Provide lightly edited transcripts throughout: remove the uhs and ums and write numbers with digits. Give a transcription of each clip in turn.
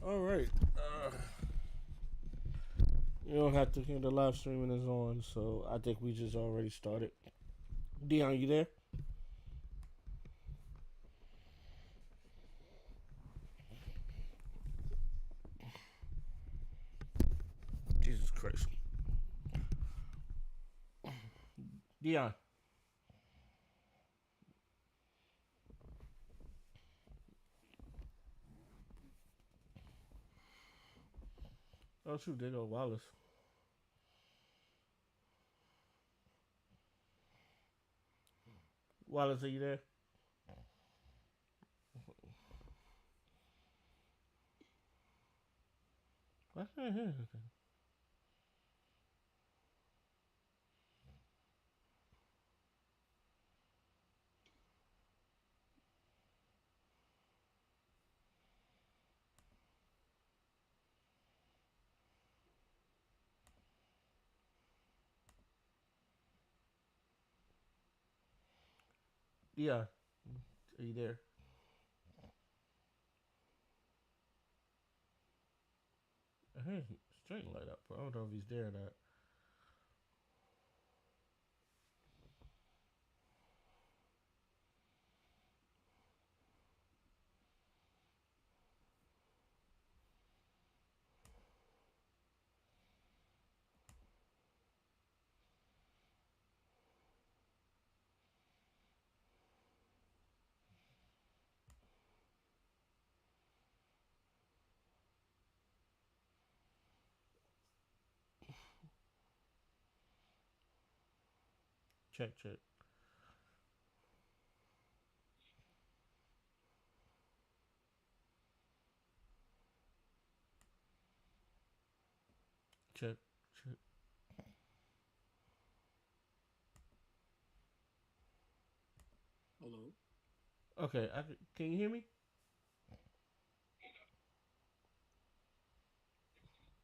All right. You don't have to hear the live streaming is on, so I think we just already started. Dion, you there? Jesus Christ. Dion. Oh, shoot, there go Wallace. Wallace, are you there? I can't hear anything. Dion, are you there? I hear his string light up, but I don't know if he's there or not. Check, check. Check, check. Hello. Okay, can you hear me?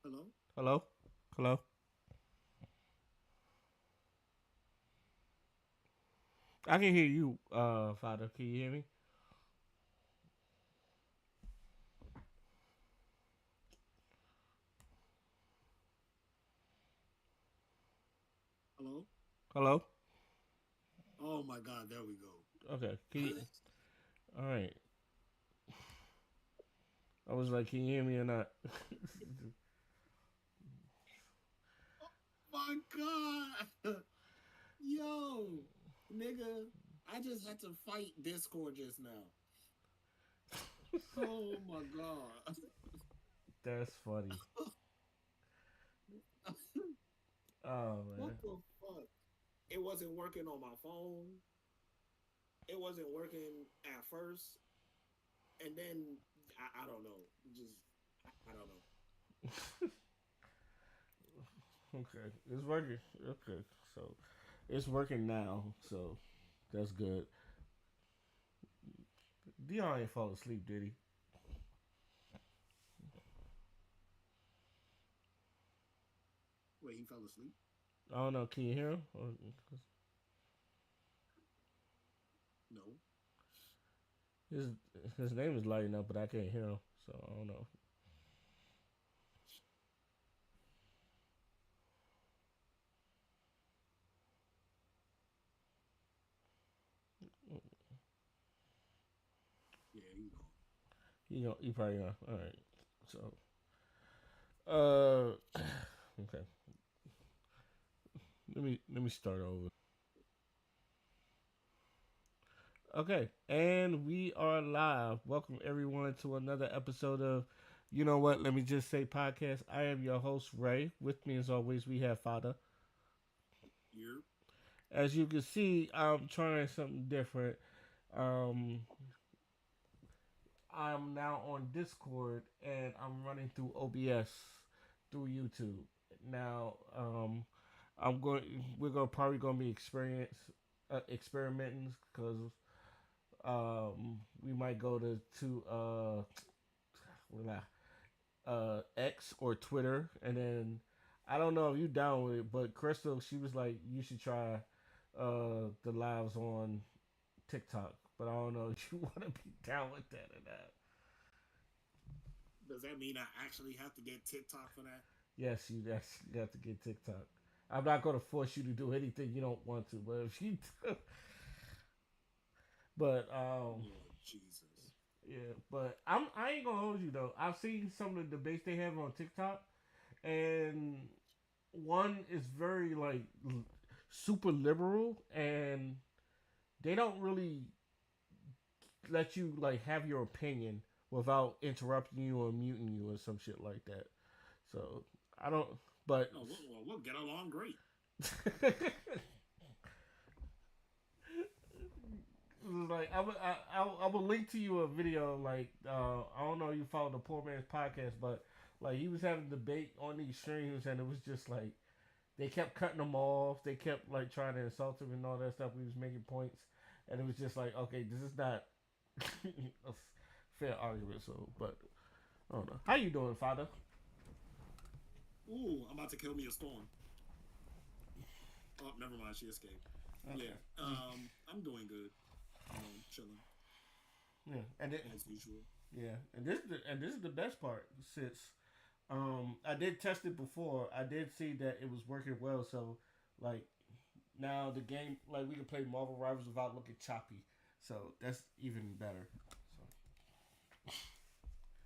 Hello. Hello? Hello? I can hear you, Father. Can you hear me? Hello. Hello? Oh my God. There we go. Okay, can you? All right. I was like, can you hear me or not? Oh my God. Yo, nigga. I just had to fight Discord just now. Oh my God. That's funny. Oh What man. the fuck? It wasn't working on my phone. It wasn't working at first, and then I don't know. Just I don't know. Okay, it's working. Okay, so it's working now. So that's good. Dion ain't fall asleep, did he? Wait, he fell asleep? I don't know. Can you hear him? No. His his name is lighting up, but I can't hear him. So I don't know. Yeah, he's gone. He probably not. All right. So uh, okay. Let me start over. Okay, and we are live. Welcome everyone to another episode of You Know What? Let me just say podcast. I am your host Ray. With me as always we have Father. Here. As you can see, I'm trying something different. Um, I'm now on Discord and I'm running through OBS through YouTube. Now, I'm going. We're gonna probably gonna be experimenting because we might go to X or Twitter, and then I don't know if you down with it, but Crystal, she was like, you should try the lives on TikTok, but I don't know if you want to be down with that or not. Does that mean I actually have to get TikTok for that? Yes, you have to get TikTok. I'm not going to force you to do anything you don't want to, but if you do, but Lord Jesus. yeah, but I ain't gonna hold you though. I've seen some of the debates they have on TikTok, and one is very like super liberal, and they don't really let you like have your opinion without interrupting you or muting you or some shit like that. So I don't, but No, we'll get along great. like I will link to you a video like I don't know if you follow the Poor Man's Podcast, but like he was having a debate on these streams and it was just like they kept cutting him off. They kept like trying to insult him and all that stuff. He was making points, and it was just like, okay, this is not a fair argument. So, but I don't know. How you doing, Father? Ooh, I'm about to kill me a storm. Oh, never mind. She escaped. Yeah. Okay. I'm doing good. Chilling Yeah, and as usual. yeah, and this is the best part since I did test it before. I did see that it was working well. So like now the game like we can play Marvel Rivals without looking choppy. So that's even better.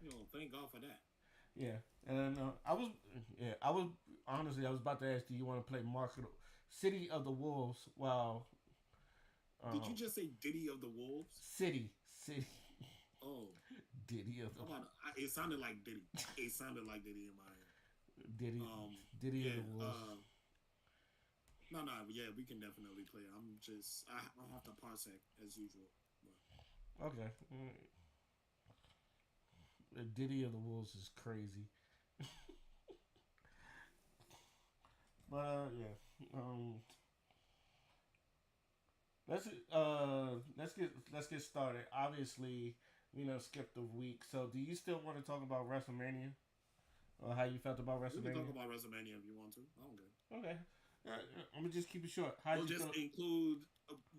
So Thank God for that. yeah, and I was honestly I was about to ask, do you want to play Market City of the Wolves? While Did um, you just say Diddy of the Wolves? City, Oh, Diddy of the it sounded like Diddy. It sounded like Diddy in my head. Diddy, Um, Diddy of yeah. the Wolves. No, no, yeah, we can definitely play. I'll have to parsec as usual. But Okay, the Diddy of the Wolves is crazy, but yeah. Let's get started. Obviously, skip the week. So, do you still want to talk about WrestleMania or how you felt about we can talk WrestleMania? about WrestleMania if you want to. I don't care. Okay, I'm gonna just keep it short. How'd We'll you just feel? include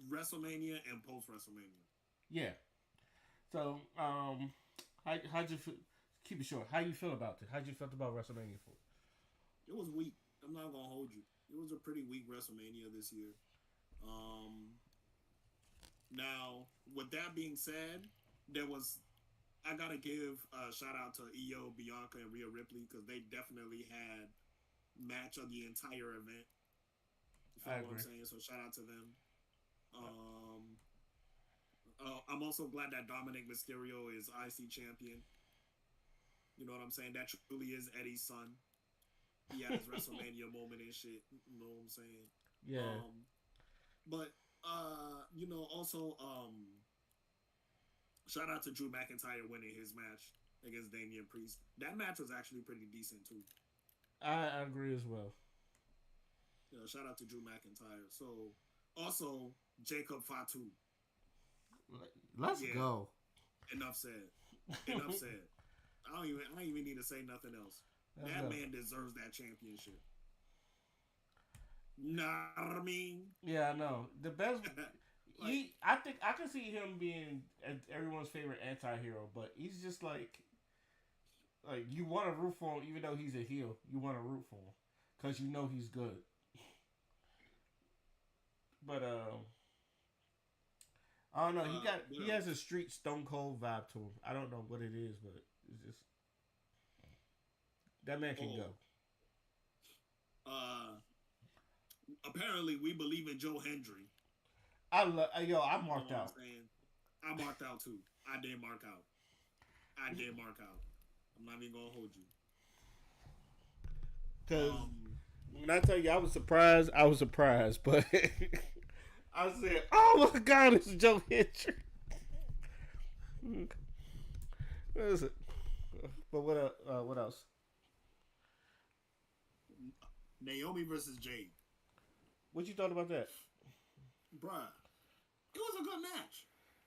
WrestleMania and post WrestleMania. Yeah. So, how'd you feel? Keep it short. How you feel about it? How'd you felt about WrestleMania for? It was weak. I'm not gonna hold you. It was a pretty weak WrestleMania this year. Um, Now, with that being said, there was I gotta give a shout out to Io, Bianca, and Rhea Ripley because they definitely had match of the entire event. You I feel what I'm agree. saying? So shout out to them. Um, I'm also glad that Dominic Mysterio is IC champion. You know what I'm saying? That truly is Eddie's son. He had his WrestleMania moment and shit. You know what I'm saying? Yeah. Um, but also shout out to Drew McIntyre winning his match against Damian Priest. That match was actually pretty decent too. I agree as well. Shout out to Drew McIntyre. So also Jacob Fatu. Let's Yeah, go. enough said. Enough said. I don't even need to say nothing else. Let's That go. man deserves that championship. Know what I mean? Yeah, I know. The best Like, I think I can see him being everyone's favorite anti-hero, but he's just like you want to root for him even though he's a heel. You want to root for him because you know he's good. But I don't know. what He has a else? street Stone Cold vibe to him. I don't know what it is, but it's just that man can go. Oh, uh, apparently we believe in Joe Hendry. I You know marked what I'm out saying? I marked out too. I did mark out. I did mark out. I'm not even gonna hold you. because Um, when I tell you I was surprised, I was surprised, but I said, "Oh my God, it's Joe Hitcher." What is it? But what else? Naomi versus Jade. What you thought about that? Bruh, it was a good match.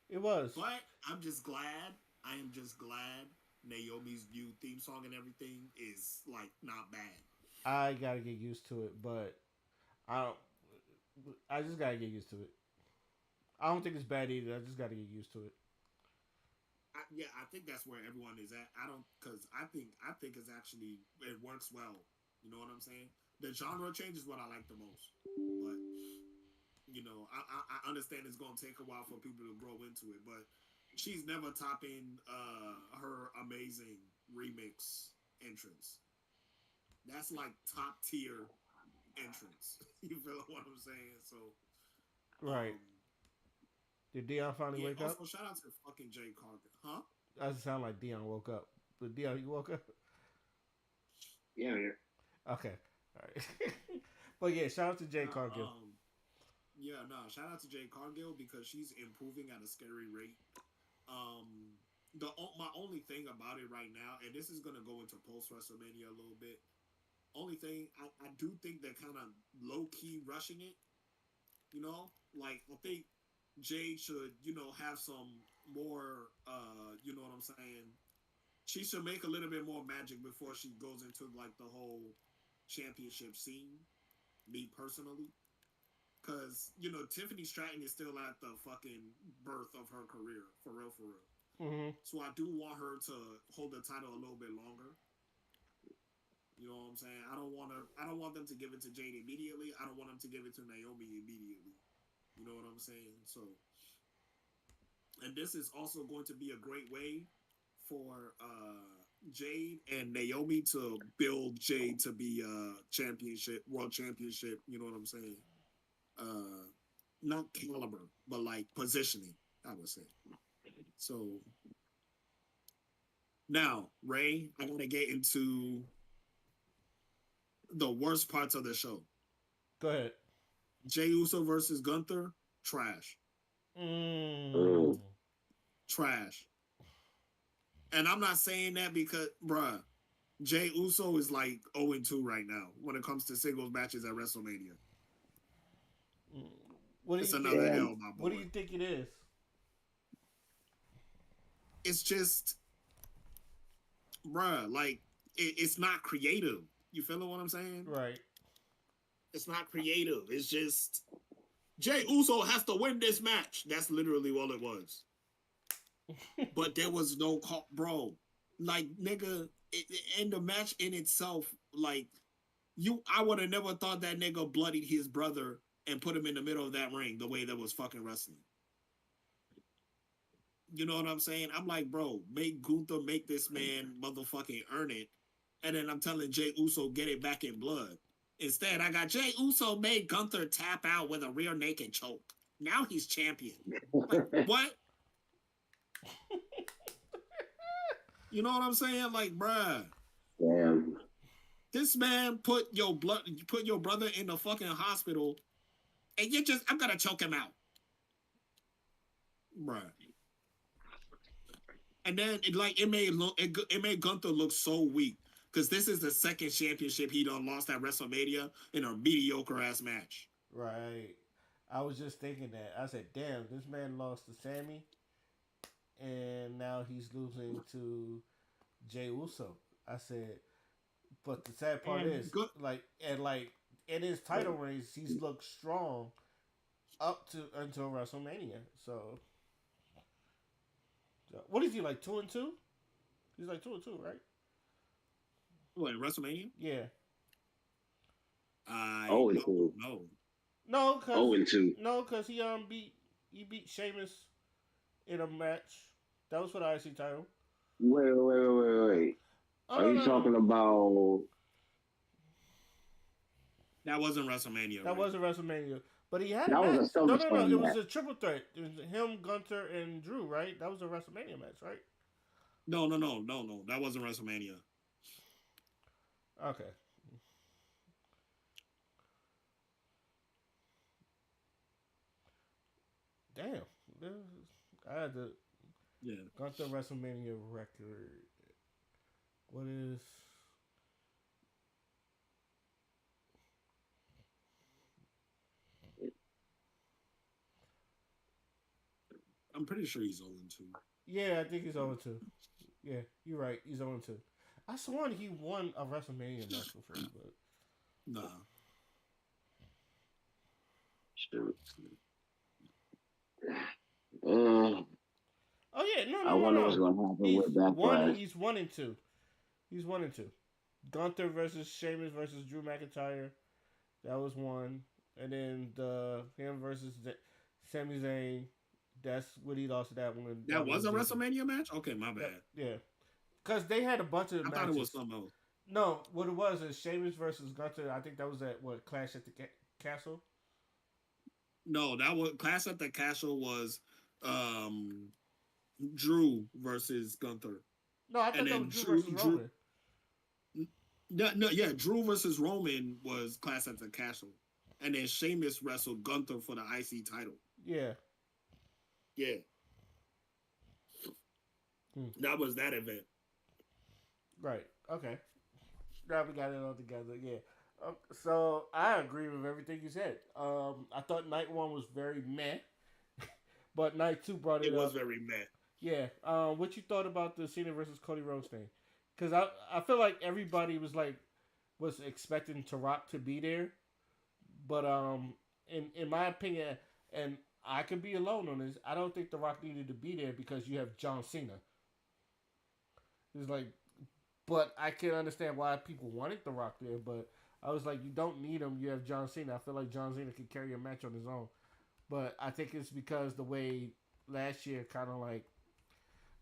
It was. But I'm just glad. I am just glad Naomi's new theme song and everything is like not bad. I gotta get used to it, but I don't. I just gotta get used to it. I don't think it's bad either. I just gotta get used to it. Yeah, I think that's where everyone is at. I don't because I think it's actually it works well. You know what I'm saying? The genre change is what I like the most, but I understand it's gonna take a while for people to grow into it, but she's never topping her amazing remix entrance. That's like top tier entrance. You feel what I'm saying? So, Right. um, Did Dion finally yeah. wake up? Also, shout out to fucking Jay Cargill, huh? Doesn't sound like Dion woke up. But Dion, you woke up? Yeah, yeah. Okay. All right. But yeah, shout out to Jay No, Cargill. yeah, no. Shout out to Jay Cargill because she's improving at a scary rate. Um, my only thing about it right now, and this is gonna go into post WrestleMania a little bit. Only thing I do think they're kind of low key rushing it. Like I think Jade should have some more. You know what I'm saying? She should make a little bit more magic before she goes into like the whole championship scene. Me personally, because Tiffany Stratton is still at the fucking birth of her career, for real, for real. Mm-hmm. So I do want her to hold the title a little bit longer. You know what I'm saying? I don't want to. I don't want them to give it to Jade immediately. I don't want them to give it to Naomi immediately. You know what I'm saying? So, and this is also going to be a great way for Jade and Naomi to build Jade to be world championship. You know what I'm saying? Uh, Not caliber, but like positioning. I would say. So now, Ray, I gotta get into the worst parts of the show. Go ahead. Jey Uso versus Gunther, trash, Mm. Mm. trash. And I'm not saying that because, bruh, Jey Uso is like 0-2 right now when it comes to singles matches at WrestleMania. Mm. What do It's you think? another Damn. L, my What do boy. you think it is? It's just, bruh, like it's not creative. You feeling what I'm saying? Right. It's not creative. It's just Jey Uso has to win this match. That's literally all it was. But there was no call, bro. Like nigga, and the match in itself, like I would have never thought that nigga bloodied his brother and put him in the middle of that ring the way that was fucking wrestling. You know what I'm saying? I'm like, bro, make Gunther make this man motherfucking earn it, and then I'm telling Jey Uso get it back in blood. Instead, I got Jey Uso made Gunther tap out with a rear naked choke. Now he's champion. Like what? You know what I'm saying? Like, bruh, Damn. this man put your brother in the fucking hospital, and I'm gonna choke him out, bruh. And then it made Gunther look so weak because this is the second championship he done lost at WrestleMania in a mediocre ass match. Right. I was just thinking that. I said, damn, this man lost to Sammy, and now he's losing to Jey Uso. I said, but the sad part And is, good, like in his title reigns, he's looked strong up to until WrestleMania. So what is he like 2-2? He's like 2-2, right? what, WrestleMania? Yeah. I Oh, and don't two. know. No, cause Oh, and two. no, cause he beat Sheamus in a match. That was for the IC title. Wait. Oh Are no you no no. talking about? That wasn't WrestleMania, That right? wasn't WrestleMania. But he had a That was match. a No. SummerSlam It was match. a triple threat. It was him, Gunter, and Drew, right? That was a WrestleMania match, right? No. That wasn't WrestleMania. Okay. Damn. I had the Yeah. Gunter WrestleMania record. What is. I'm pretty sure he's 0-2. Yeah, I think he's 0-2. Yeah, you're right. He's 0-2. I sworn he won a WrestleMania match before, but. Nah. Shoot. Uh, Oh yeah, no, I no, no, wonder what's no. gonna happen He's with one. Backlash. He's 1 and 2. He's 1 and 2. Gunther versus Sheamus versus Drew McIntyre. That was one, and then the him versus Sami Zayn. That's what he lost that one. That That was was a decent. WrestleMania match. Okay, my Yep, bad. yeah, because they had a bunch of I thought it was matches. something else. No, what it was is Sheamus versus Gunther. I think that was at what Clash at the Castle. No, that was Clash at the Castle was um Drew versus Gunther, No, I and thought that then was Drew versus Drew. Roman. No, no, yeah, Drew versus Roman was Clash at the Castle, and then Sheamus wrestled Gunther for the IC title. Yeah. Yeah, Hmm. that was that event. Right. Okay. Now we got it all together. Yeah. So I agree with everything you said. I thought night one was very meh, but night two brought it It was up. very mad. Yeah. What you thought about the Cena versus Cody Rhodes thing? Because I feel like everybody was expecting to Rock to be there, but in my opinion, and I could be alone on this. I don't think the Rock needed to be there because you have John Cena. It's like, but I can understand why people wanted the Rock there. But I was like, you don't need him. You have John Cena. I feel like John Cena could carry a match on his own. But I think it's because the way last year kind of like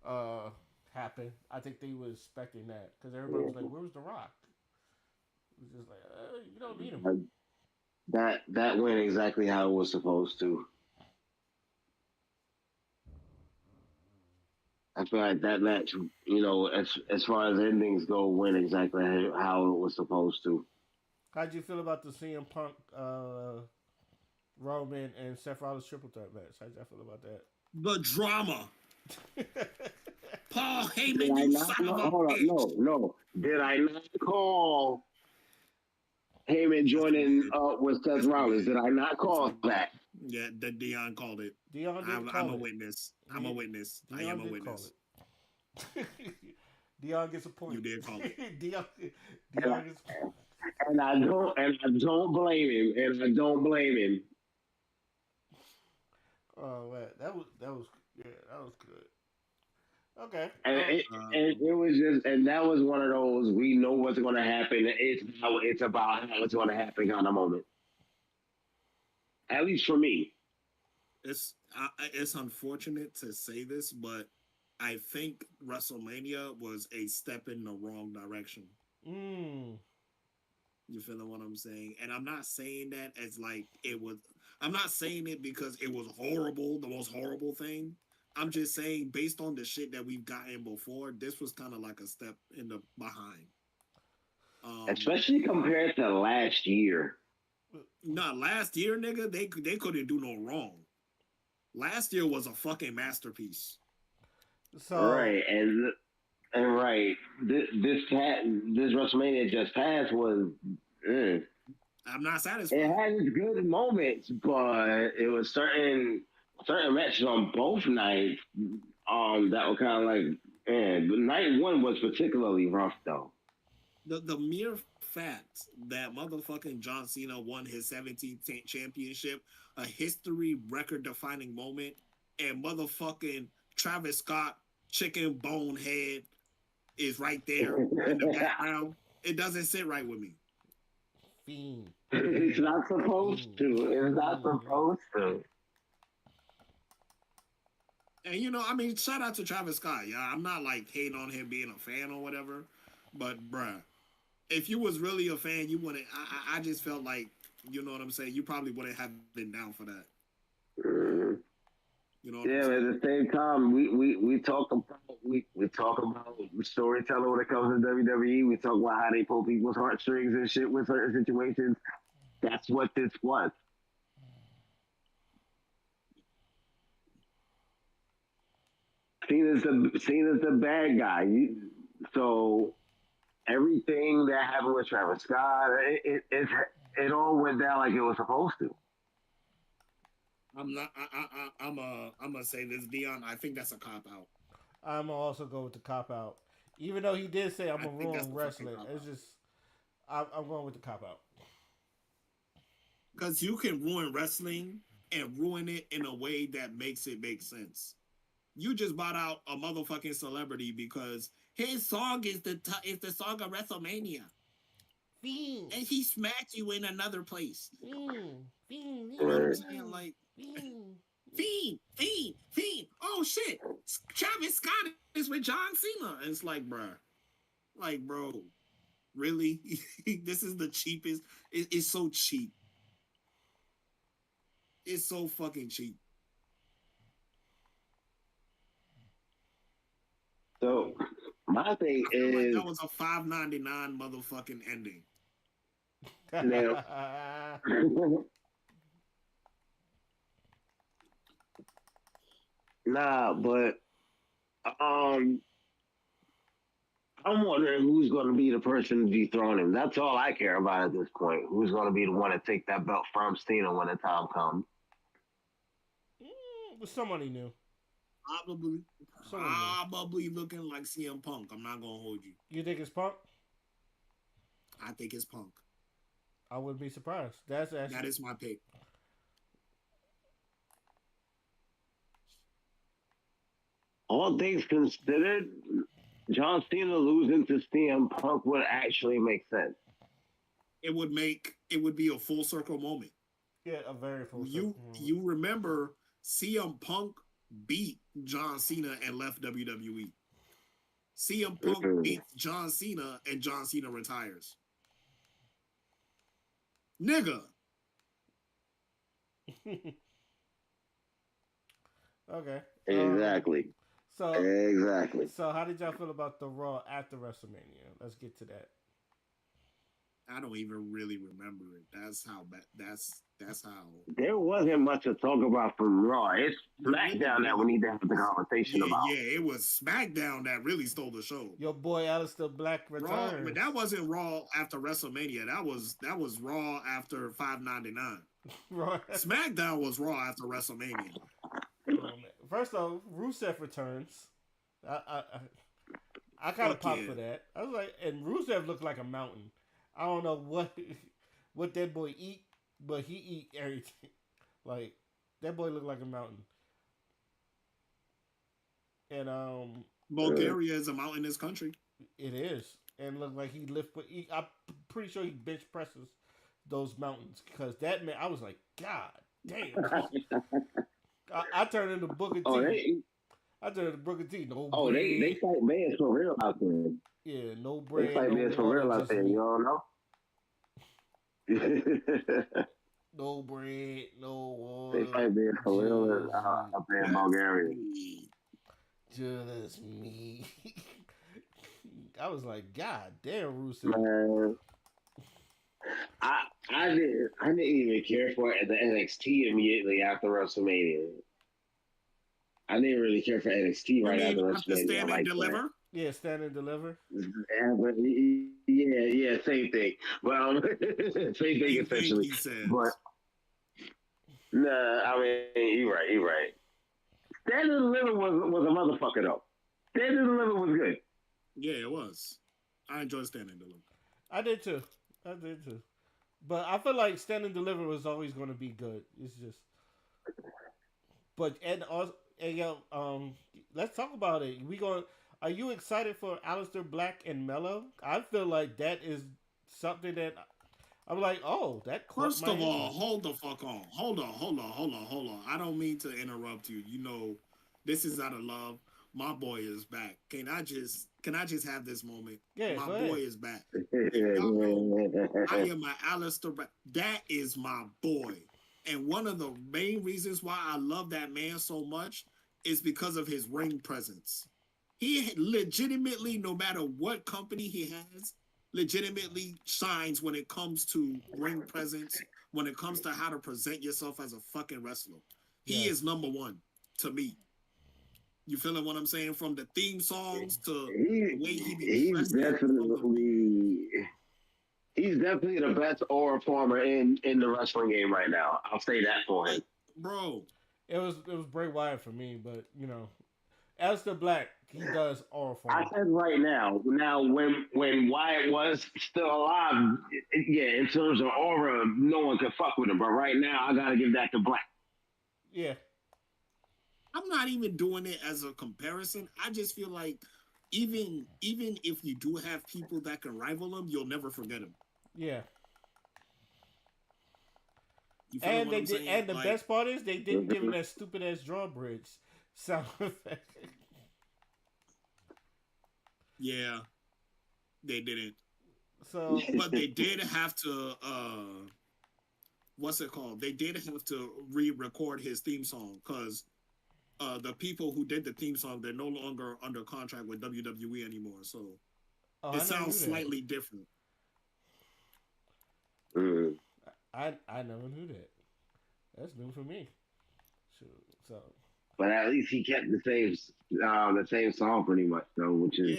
uh happened. I think they were expecting that because everybody was like, "Where was the Rock?" It was just like, you don't need him. That went exactly how it was supposed to. I feel like that match, as far as endings go, went exactly how it was supposed to. How'd you feel about the CM Punk, Roman, and Seth Rollins triple threat match? How'd you feel about The drama. that? Paul Did Heyman, I you not? son No, of a hold on, bitch. no. Did I not call Heyman Yes, you joining did. up with Seth Yes, you Rollins? did. Did I not Yes, call you did. that? Yeah, the Dion called it. Dion didn't I'm call a it. witness. I'm a witness. I Dion am a did call witness. it. Dion gets a You point. did call it. Dion, And Dion gets. I don't blame him. And I don't blame him. Oh man, that was yeah, that was good. Okay. And Um, it was just, and that was one of those, we know what's going to happen. It's about how it's going to happen kind of moment. At least for me. it's unfortunate to say this, but I think WrestleMania was a step in the wrong direction. Mm. You feel what I'm saying? And I'm not saying that as like it was. I'm not saying it because it was horrible, the most horrible thing. I'm just saying based on the shit that we've gotten before, this was kind of like a step in the behind. Um, Especially compared to last year. Not last year, nigga. They couldn't do no wrong. Last year was a fucking masterpiece. So Right. And right. This WrestleMania just passed was. mm, I'm not It satisfied. had its good moments, but it was certain matches on both nights that were kind of like, man. But night one was particularly rough though. The mere fact that motherfucking John Cena won his 17th championship, a history record defining moment, and motherfucking Travis Scott, chicken bone head, is right there in the background. It doesn't sit right with me. fiend, It's fiend, not supposed fiend. to. It's not Mm-hmm. supposed to. And I mean, shout out to Travis Scott. Yeah, I'm not like hating on him being a fan or whatever, but bruh, if you was really a fan, you wouldn't. I just felt like, you know what I'm saying. You probably wouldn't have been down for that. Mhm. You know what I'm Yeah, but saying? at the same time, we talk about storytelling when it comes to WWE. We talk about how they pull people's heartstrings and shit with certain situations. That's what this was. Cena's the bad guy. So everything that happened with Travis Scott, it all went down like it was supposed to. I'm not. I'm gonna say this, Dion. I think that's a cop out. I'm gonna also go with the cop out, even though he did say I'm I gonna think that's ruin the fucking wrestling. cop It's out just I'm going with the cop out. because you can ruin wrestling and ruin it in a way that makes it make sense. You just bought out a motherfucking celebrity because his song is the song of WrestleMania, Fiend, and he smacked you in another place. fiend, fiend, You know what I'm Right. saying? Like fiend. fiend. Oh shit, Travis Scott is with John Cena. And it's like, bro, really? This is the cheapest. It's so cheap. It's so fucking cheap. So my thing I feel like is that was a $5.99 motherfucking ending. now. Nah, but um, I'm wondering who's going to be the person to dethrone him. That's all I care about at this point. Who's going to be the one to take that belt from Cena when the time comes? Somebody new. Probably, Someone new. probably looking like CM Punk. I'm not gonna hold you. You think it's Punk? I think it's Punk. I wouldn't be surprised. That's That actually. is my pick. All things considered, John Cena losing to CM Punk would actually make sense. It would be a full circle moment. Yeah, a very full You circle. you remember CM Punk beat John Cena and left WWE. CM Punk beats John Cena and John Cena retires. Nigga. Okay. Exactly. So Exactly. so how did y'all feel about the Raw after WrestleMania? Let's get to that. I don't even really remember it. That's how bad. That's how. There wasn't much to talk about from Raw. It's SmackDown that we need to have the conversation about. Yeah. It was SmackDown that really stole the show. Your boy Alistair Black Raw, returns. but that wasn't Raw after WrestleMania. That was Raw after $5.99. SmackDown was Raw after WrestleMania. First off, Rusev returns. I kind of popped for that. I was like, and Rusev looked like a mountain. I don't know what that boy eat, but he eat everything. Like that boy looked like a mountain. And Bulgaria is a mountainous country. It is, and look like he lift. I'm pretty sure he bench presses those mountains because that man. I was like, God damn. I turned into Booker T. Oh, I turned into Booker T. No bread. They fight bands for real out there. Yeah, no bread. They fight bands for real out there. You don't know. No bread, no water. They fight bands for real up there in Bulgaria. Just me. I was like, God damn, Rusev. Man, I didn't even care for it at the NXT immediately after WrestleMania. I didn't really care for NXT right after WrestleMania. Stand and deliver. Yeah, stand and deliver. Yeah, same thing. Well, same thing essentially. But nah, I mean, you're right. Stand and deliver was a motherfucker though. Stand and deliver was good. Yeah, it was. I enjoyed stand and deliver. I did too. But I feel like stand and deliver was always going to be good. It's just, but and also, let's talk about it. Are you excited for Aleister Black and Mello? I feel like that is something that I'm like, oh, that. First of all, hold the fuck on. Hold on. I don't mean to interrupt you. You know, this is out of love. My boy is back. Can I just have this moment? Yeah, my boy is back. Y'all know, I am an Aleister Black. That is my boy. And one of the main reasons why I love that man so much is because of his ring presence. He legitimately, no matter what company he has, legitimately shines when it comes to ring presence, when it comes to how to present yourself as a fucking wrestler. He is number one to me. You feeling what I'm saying? From the theme songs to the way he be he's definitely the best aura former in the wrestling game right now. I'll say that for him. Bro. It was Bray Wyatt for me, but you know, Aleister Black, he does aura form. I said right now. Now, when Wyatt was still alive, in terms of aura, no one could fuck with him. But right now, I gotta give that to Black. Yeah. I'm not even doing it as a comparison. I just feel like even if you do have people that can rival him, you'll never forget him. Yeah. You feel And what they I'm did, saying? and the Like, best part is they didn't give him that stupid ass drawbridge sound effect. yeah, they didn't. So, But they did have to what's it called? They did have to re-record his theme song because the people who did the theme song, they're no longer under contract with WWE anymore. So oh, it I never sounds knew that. slightly different. I never knew that. That's new for me. So But at least he kept the same song pretty much though, which is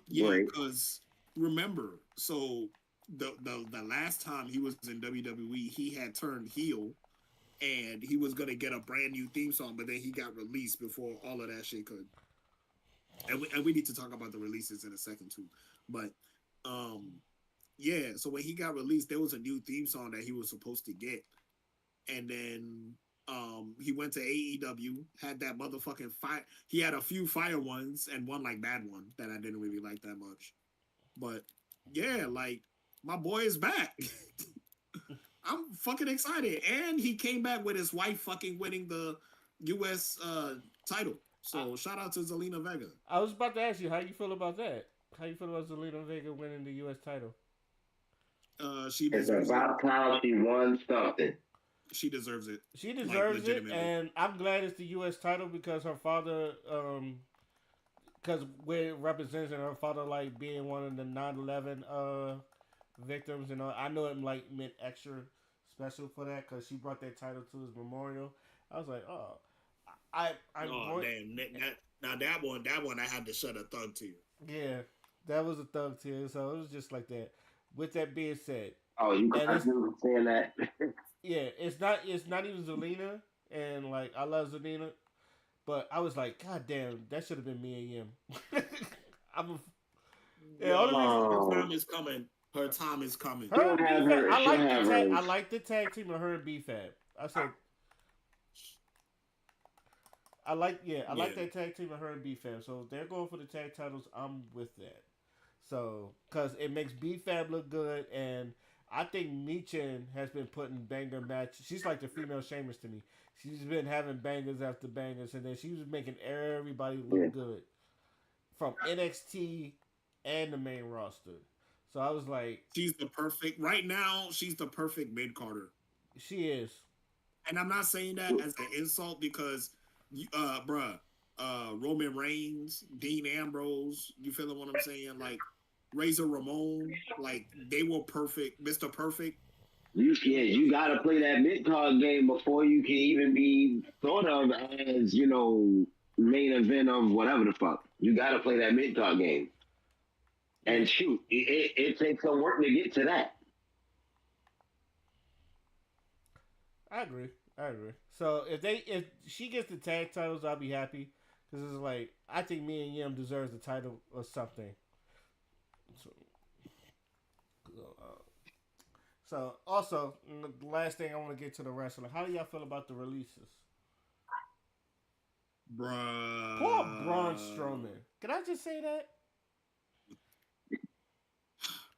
Yeah, great. because remember, so the last time he was in WWE, he had turned heel and he was gonna get a brand new theme song, but then he got released before all of that shit could. And we need to talk about the releases in a second too, but um, yeah. So when he got released, there was a new theme song that he was supposed to get, and then he went to AEW, had that motherfucking fire. He had a few fire ones and one like bad one that I didn't really like that much. But yeah, like my boy is back. I'm fucking excited, and he came back with his wife fucking winning the U.S. Title. So shout out to Zelina Vega. I was about to ask you how you feel about that. How you feel about Zelina Vega winning the U.S. title? She It's deserves it. about time she won something. She deserves it. She Like deserves it, legitimately. and I'm glad it's the U.S. title because her father, because where it represents her father like being one of the 9/11 victims, and I know it like meant extra special for that because she brought that title to his memorial. I was like, oh, I'm Oh going. damn! Now that one, I had to shed a thug tear. Yeah, that was a thug tear, so it was just like that. With that being said, Oh, you and guys it's been saying that? yeah, it's not even Zelina, and like I love Zelina, but I was like, God damn, that should have been me and Yim. I'm a, yeah, Well, only reason her Oh, time is coming. Her time is coming. her and B Fab. she'll have I hers. like the tag team of her and B Fab. I said I like Yeah, that tag team of her and B Fab. So if they're going for the tag titles, I'm with that. So because it makes B Fab look good, and I think Michin has been putting banger match. She's like the female Sheamus to me. She's been having bangers after bangers, and then she was making everybody Yeah. look good from NXT and the main roster. So I was like, she's the perfect right now. She's the perfect mid Carter, she is. and I'm not saying that as an insult because, bruh, Roman Reigns, Dean Ambrose. You feeling what I'm saying? Like Razor Ramon, like they were perfect, Mister Perfect. You gotta play that mid card game before you can even be thought of as, main event of whatever the fuck. You gotta play that mid card game. Yeah, And shoot, it takes some work to get to that. I agree. I agree. So if she gets the tag titles, I'll be happy because it's like I think me and Yim deserves the title or something. So, uh, so also the last thing I want to get to the wrestling. How do y'all feel about the releases? Poor Braun Bruh. Strowman. Can I just say that?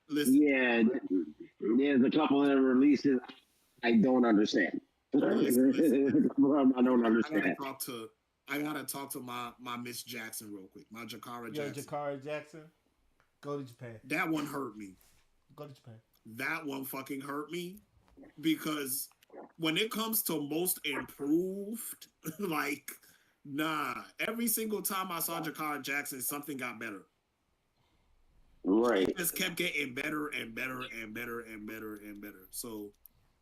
Listen, Yeah, there's a couple of releases I don't understand. I listen. don't I gotta understand. talk to my Miss Jackson real quick. My Jakara Yo, Jackson. Jakara Jackson, go to Japan. That one hurt me. Go to Japan. That one fucking hurt me because when it comes to most improved, like nah. Every single time I saw Jakara Jackson, something got better. She Right. just kept getting better and better and better and better and better. So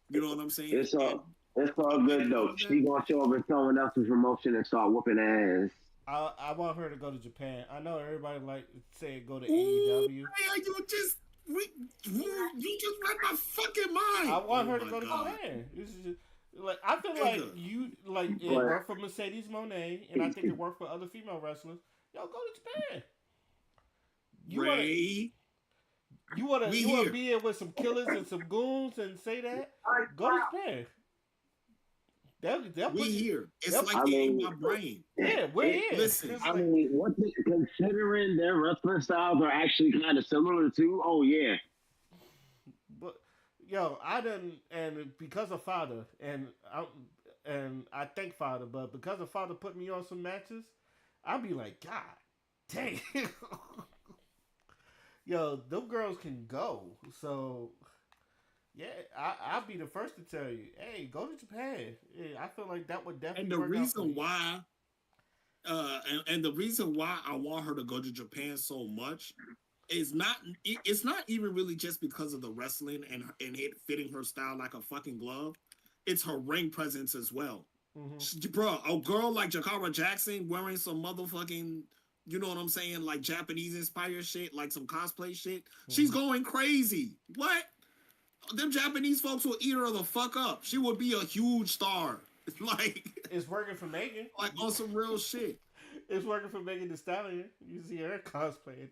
you know what I'm saying? It's And all it's all with good though. all of She that, gonna show up in someone else's promotion and start whooping ass. I want her to go to Japan. I know everybody like say go to ooh, AEW. you just you just read my fucking I mind. want Oh her to my go to god, Japan. This is just, like I feel like nigga, you like it But worked for Mercedes Monet, and I think it worked for other female wrestlers. Yo, go to Japan. You wanna Ray, we you wanna here. be here with some killers and some goons and say that? Go to Japan. We here. It's like I in mean, my brain. Yeah, we're here. Listen, I mean, considering their wrestling styles are actually kind of similar too. Oh yeah, But yo, I didn't, and because of father, and I thank father, but because of father put me on some matches, I'll be like, God dang, yo, them girls can go. So yeah, I'll be the first to tell you, hey, go to Japan. Yeah, I feel like that would and definitely the work out for reason you. why, and the reason why I want her to go to Japan so much is not. It's not even really just because of the wrestling and it fitting her style like a fucking glove. It's her ring presence as well. Hmm. Bro, a girl like Jakara Jackson wearing some motherfucking, you know what I'm saying, like Japanese inspired shit, like some cosplay shit. She's Hmm. going crazy. What? Them Japanese folks will eat her the fuck up. She would be a huge star. like, It's working for Megan. like on some real shit. It's working for Megan Thee Stallion. You see her cosplaying.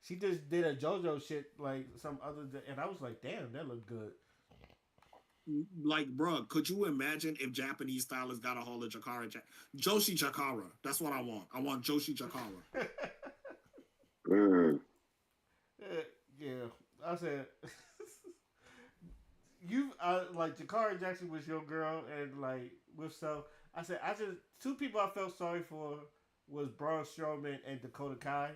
She just did a JoJo shit like some other, and I was like, damn, that looked good. Like, bro, could you imagine if Japanese stylists got a hold of Joshi Chikara? That's what I want. I want Joshi Chikara. mm. Yeah, I said you like Jakara Jackson was your girl, and like with so I just two people I felt sorry for was Braun Strowman and Dakota Kai,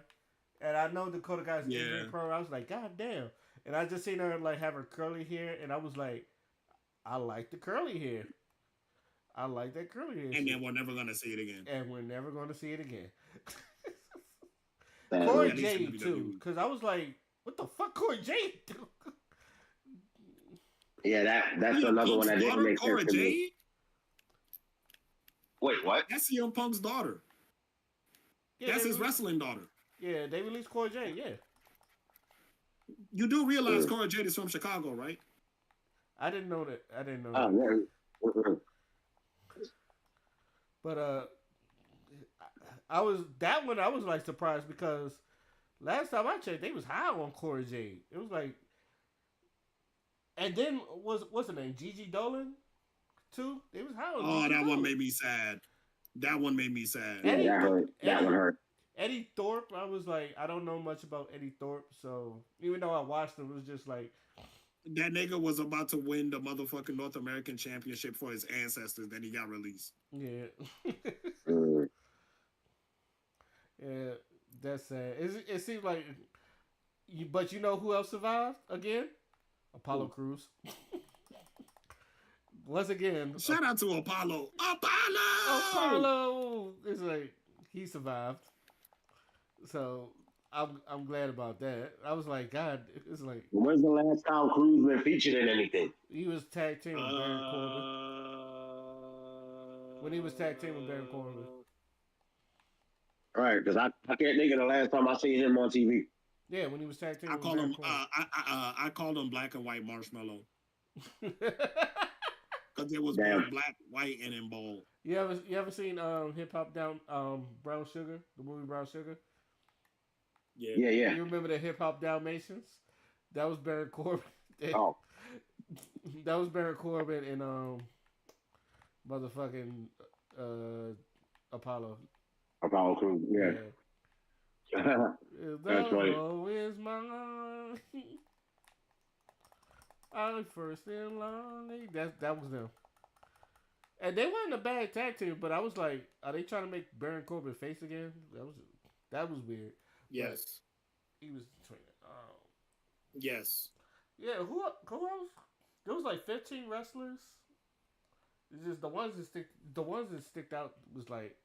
and I know Dakota Kai's in ring Yeah. pro. I was like, God damn, and I just seen her like have her curly hair, and I was like, I like the curly hair. I like that curly hair And shit, then we're never gonna see it again. and we're never going to see it again. Sadly. Corey At least in Jade too, WWE. because I was like, what the fuck, Corey Jade? Yeah, that's CM another one Punk's that didn't daughter, make sense Cora to me. Jade? Wait, what? That's CM Punk's daughter. Yeah, That's his wrestling daughter. Yeah, they released Corey Jade. Yeah, You do realize Cora Jade is from Chicago, right? I didn't know that. I didn't know Oh, that. yeah. But I was that one. I was like surprised because last time I checked, they was high on Corey Jade. It was like, and then what's her name? Gigi Dolan too. They was high on. Oh, Gigi that Dolan. one made me sad. That one made me sad. Yeah, that hurt. That one hurt. Eddie Thorpe, I was like, I don't know much about Eddie Thorpe, so even though I watched him, it was just like That nigga was about to win the motherfucking North American Championship for his ancestors. Then he got released. yeah, Mm. yeah. That's sad. It seems like, but you know who else survived again? Apollo Crews. Once again, Shout out to Apollo. Apollo. It's like he survived. So I'm glad about that. I was like, God, it's like When's the last time Cruz been featured in anything? he was tag team with Baron Corbin. When he was tag team with Baron Corbin. All right, because I can't think of the last time I seen him on TV. Yeah, when he was tag team I with call Baron him. Corbin. I called him Black and White Marshmallow because it was both black, white, and in bold. You ever seen Hip Hop Down Brown Sugar, the movie Brown Sugar? Yeah. You remember the Hip Hop Dalmatians? That was Baron Corbin. Oh, That was Baron Corbin and motherfucking Apollo. Apollo Cruz. Yeah. That's right. Is mine. I'm first in line. That was them. And they weren't a bad tag team, but I was like, are they trying to make Baron Corbin face again? That was weird. Yes. But he was trainer. Yes. Yeah, who else? There was like 15 wrestlers. It's just the ones that sticked out was like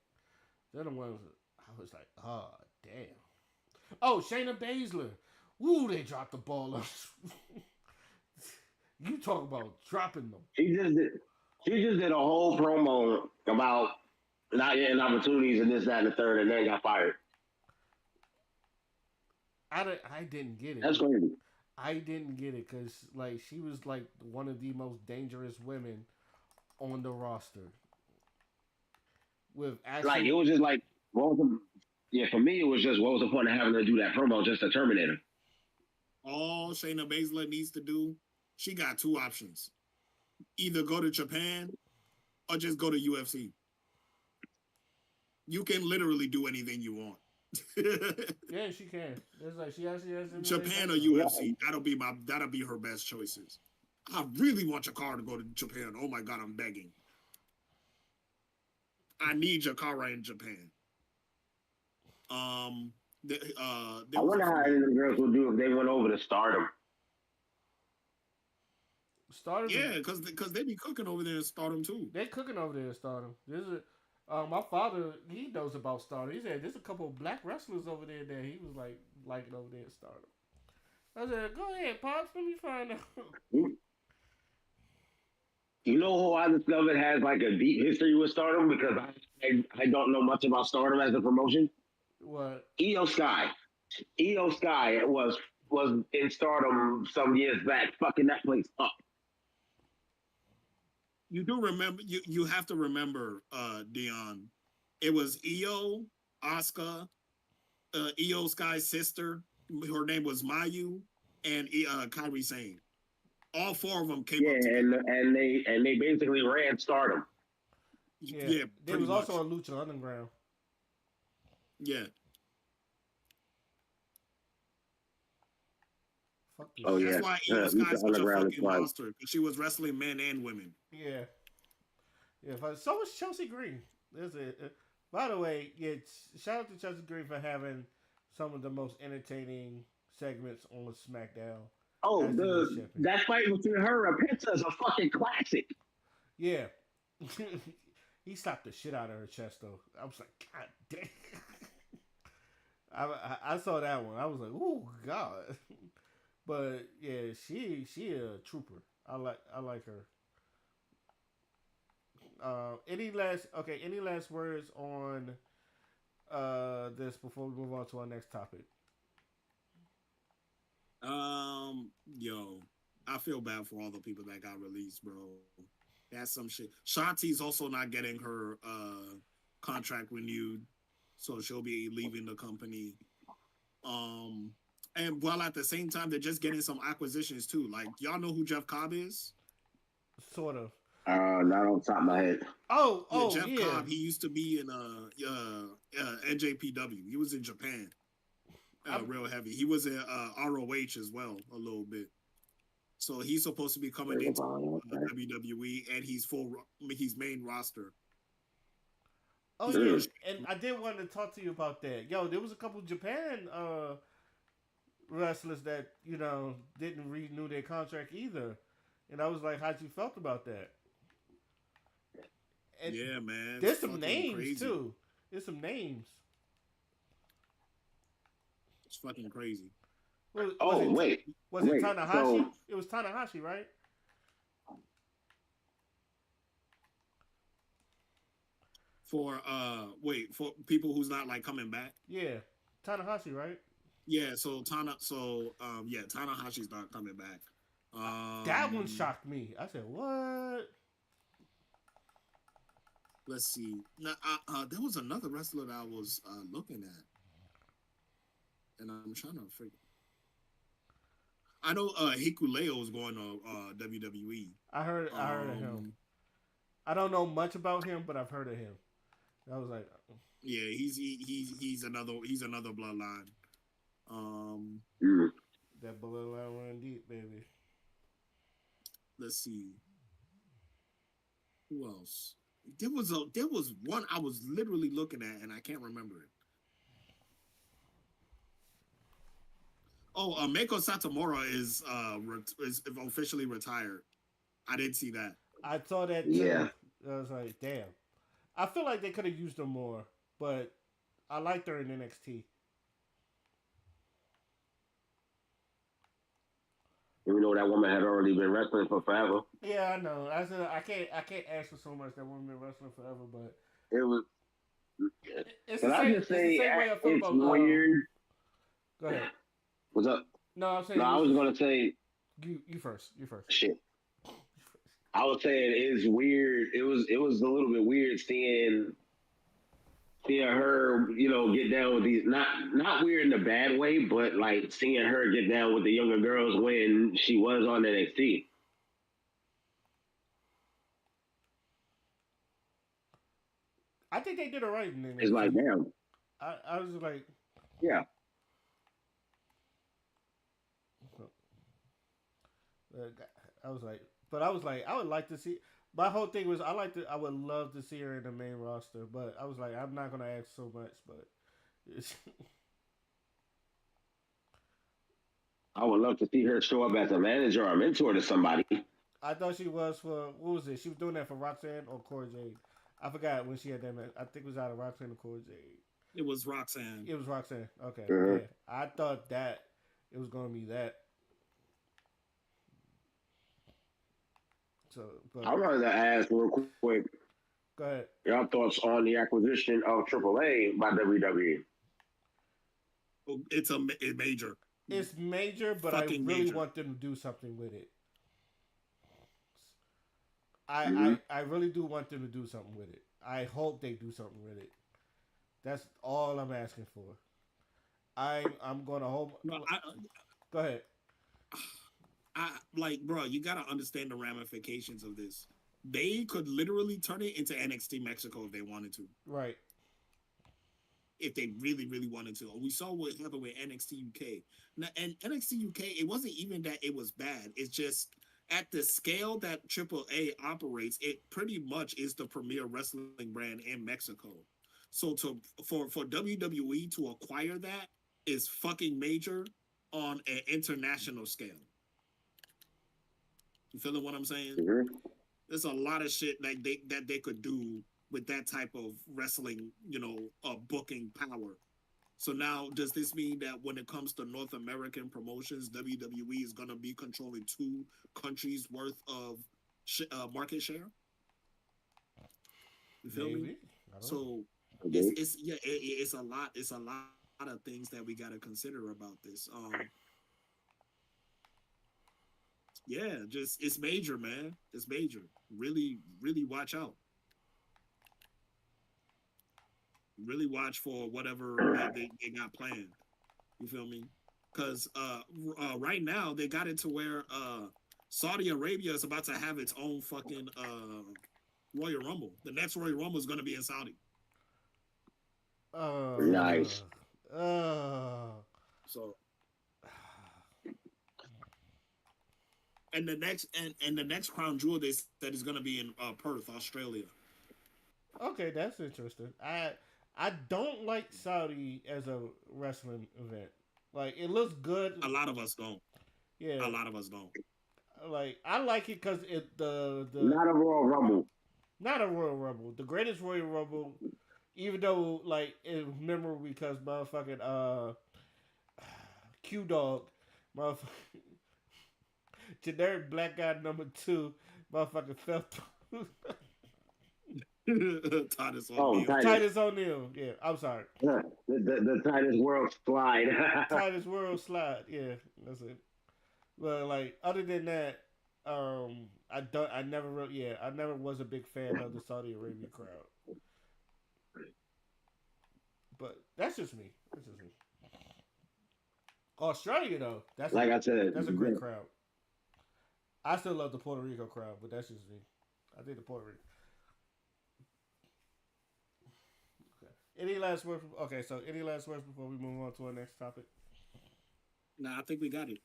they're the ones I was like, oh damn. Oh, Shayna Baszler. Woo, they dropped the ball on. You talk about dropping them. She just did a whole promo about not getting opportunities and this, that, and the third, and then got fired. I didn't get it. That's crazy. I didn't get it because like she was like one of the most dangerous women on the roster. With actually, Like it was just like, for me it was just what was the point of having to do that promo just to terminate her? All Shayna Baszler needs to do, she got two options: either go to Japan or just go to UFC. You can literally do anything you want. Yeah, she can. It's like she has Japan or UFC. That'll be her best choices. I really want Jakar to go to Japan. Oh my god, I'm begging. I need Jakara in Japan. I wonder how any of the girls would do if they went over to Stardom. Stardom. Yeah, because they be cooking over there in Stardom too. They're cooking over there in Stardom. This is my father. He knows about Stardom. He said there's a couple of black wrestlers over there that he was like liking over there in Stardom. I said, go ahead, pops. Let me find out. You know who I discovered has like a deep history with Stardom because I don't know much about Stardom as a promotion. What? Io Sky. Io Sky was in Stardom some years back, fucking that place up. You do remember? You have to remember, Dion. It was Io, Asuka, Io Sky's sister. Her name was Mayu, and Kairi Sane. All four of them came up together. and they basically ran Stardom. Yeah, there was also a Lucha Underground. Yeah. Fuck this. Oh That's yeah. why Io Sky's such a fucking monster because she was wrestling men and women. Yeah. Yeah. So was Chelsea Green. There's by the way, shout out to Chelsea Green for having some of the most entertaining segments on SmackDown. Oh, that fight between her and Penta is a fucking classic. Yeah. He slapped the shit out of her chest, though. I was like, God damn. I saw that one. I was like, oh, God. But, yeah, she a trooper. I like her. Any last words on this before we move on to our next topic? I feel bad for all the people that got released, bro. That's some shit. Shanti's also not getting her contract renewed, so she'll be leaving the company. And while at the same time, they're just getting some acquisitions too. Like, y'all know who Jeff Cobb is? Sort of. Not on top of my head. Jeff Cobb. He used to be in NJPW. He was in Japan. Real heavy. He was in ROH as well a little bit. So he's supposed to be coming into WWE, and he's main roster. Oh yeah, and I did want to talk to you about that. Yo, there was a couple Japan wrestlers that didn't renew their contract either, and I was like, "How'd you felt about that?" And yeah, man. There's some names too. There's some names. It's fucking crazy. Was it Tanahashi? So, it was Tanahashi, right? For people who's not like coming back. Yeah, Tanahashi, right? Yeah, Tanahashi's not coming back. That one shocked me. I said, "What?" Let's see. Now, there was another wrestler that I was looking at, and I'm trying to figure. I know Hikuleo is going to WWE. I heard of him. I don't know much about him, but I've heard of him. I was like, yeah, he's another bloodline. That bloodline run deep, baby. Let's see. Who else? There was one I was literally looking at, and I can't remember it. Oh, Meiko Satomura is officially retired. I didn't see that. I saw that too. Yeah. I was like, damn. I feel like they could have used her more, but I liked her in NXT. Even though that woman had already been wrestling for forever. Yeah, I know. I said I can't ask for so much that woman been wrestling forever, but it was. It's the same way I feel about. Weird. Go ahead. What's up? No, I'm saying. No, I was gonna say. You first. You first. Shit. I was saying it's weird. It was a little bit weird seeing her, get down with these not weird in a bad way, but like seeing her get down with the younger girls when she was on NXT. I think they did it right in It's like, NXT. damn, I was like, yeah. I was like, but I was like, I would like to see. My whole thing was, I would love to see her in the main roster, but I was like, I'm not gonna ask so much, but it's, I would love to see her show up as a manager or a mentor to somebody. I thought she was for what was it? She was doing that for Roxanne or Cora Jade. I forgot when she had that match. I think it was out of Roxanne or Cora Jade. It was Roxanne. It was Roxanne. Okay, Uh-huh. yeah. I thought that it was gonna be that. So, I but wanted to ask real quick go ahead. your thoughts on the acquisition of AAA by WWE. It's a major, It's major, but I fucking really major. want them to do something with it. Mm-hmm. I really do want them to do something with it. I hope they do something with it. That's all I'm asking for. I'm gonna hope. No, Go ahead. like, bro, you gotta understand the ramifications of this. They could literally turn it into NXT Mexico if they wanted to. Right. If they really, really wanted to. We saw what happened with NXT UK. Now, and NXT UK, it wasn't even that it was bad. It's just at the scale that AAA operates, it pretty much is the premier wrestling brand in Mexico. So for WWE to acquire that is fucking major on an international scale. You feeling what I'm saying? Mm-hmm. There's a lot of shit that they could do with that type of wrestling, booking power. So now, does this mean that when it comes to North American promotions, WWE is going to be controlling 2 countries worth of market share? You feel Maybe. me? I don't know. So Okay. it's a lot. It's a lot of things that we got to consider about this. Yeah, just it's major, man. It's major. Really, really watch out. Really watch for whatever they got planned. You feel me? Because right now they got it to where Saudi Arabia is about to have its own fucking Royal Rumble. The next Royal Rumble is going to be in Saudi. Nice. So, and the next crown jewel they said is going to be in Perth, Australia. Okay, that's interesting. I don't like Saudi as a wrestling event. Like it looks good. A lot of us don't. Yeah. A lot of us don't. Like I like it because it the Not a Royal Rumble. not a Royal Rumble, the greatest Royal Rumble. Even though like it's memorable because motherfucking Q Dog, motherfucking generic black guy number 2, motherfucking fell through. Titus O'Neil. Titus O'Neil. Yeah, I'm sorry. The Titus World Slide. Titus World Slide. Yeah, that's it. But like other than that, I never was a big fan of the Saudi Arabia crowd. But that's just me. That's just me. Australia though, Like I said, that's a great crowd. I still love the Puerto Rico crowd, but that's just me. I think the Puerto Rico. Okay. Any last words? Okay, so any last words before we move on to our next topic? Nah, I think we got it.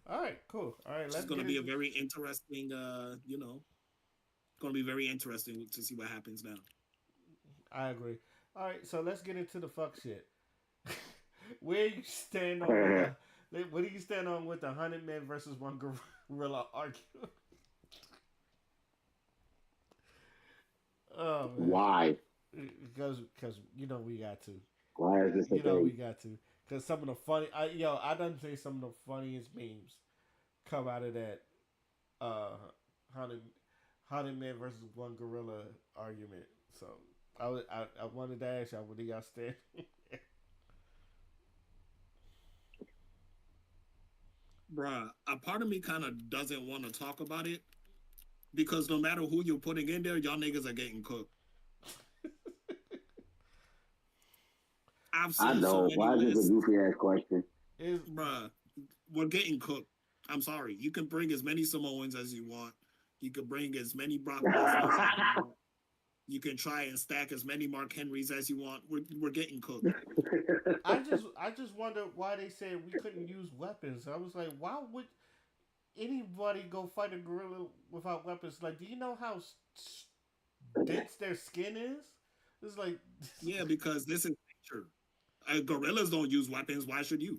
All right, cool. All right, It's going to be a very interesting, going to be very interesting to see what happens now. I agree. All right, so let's get into the fuck shit. Where you stand on? What do you stand on with the 100 men versus one gorilla argument? Oh man. Why? Because we got to. Why is this a thing? We got to. Because some of the funny, I done say some of the funniest memes come out of that 100 men versus one gorilla argument. So I wanted to ask y'all, what do y'all stand? Bruh, a part of me kind of doesn't want to talk about it because no matter who you're putting in there, y'all niggas are getting cooked. I've seen I know. so many Why is this a goofy ass question? Bruh, we're getting cooked. I'm sorry. You can bring as many Samoans as you want. You can bring as many Brock Lesnar's as you want. You can try and stack as many Mark Henrys as you want. We're getting cooked. I just wonder why they said we couldn't use weapons. I was like, why would anybody go fight a gorilla without weapons? Like, do you know how dense their skin is? It's like, Yeah, because this is nature. Gorillas don't use weapons. Why should you?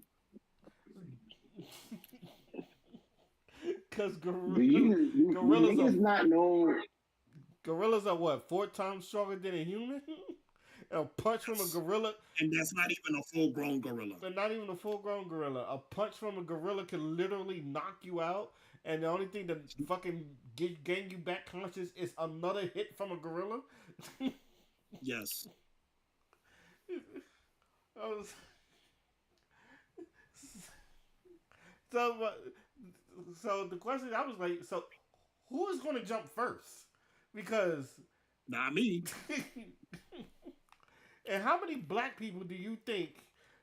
because gorillas are not know. Gorillas are what, 4 times stronger than a human? A punch from a gorilla, and that's not even a full-grown gorilla. But not even a full-grown gorilla. A punch from a gorilla can literally knock you out, and the only thing that fucking gain you back conscious is another hit from a gorilla. Yes. So the question, I was like, so who is going to jump first? Because not me. And how many black people do you think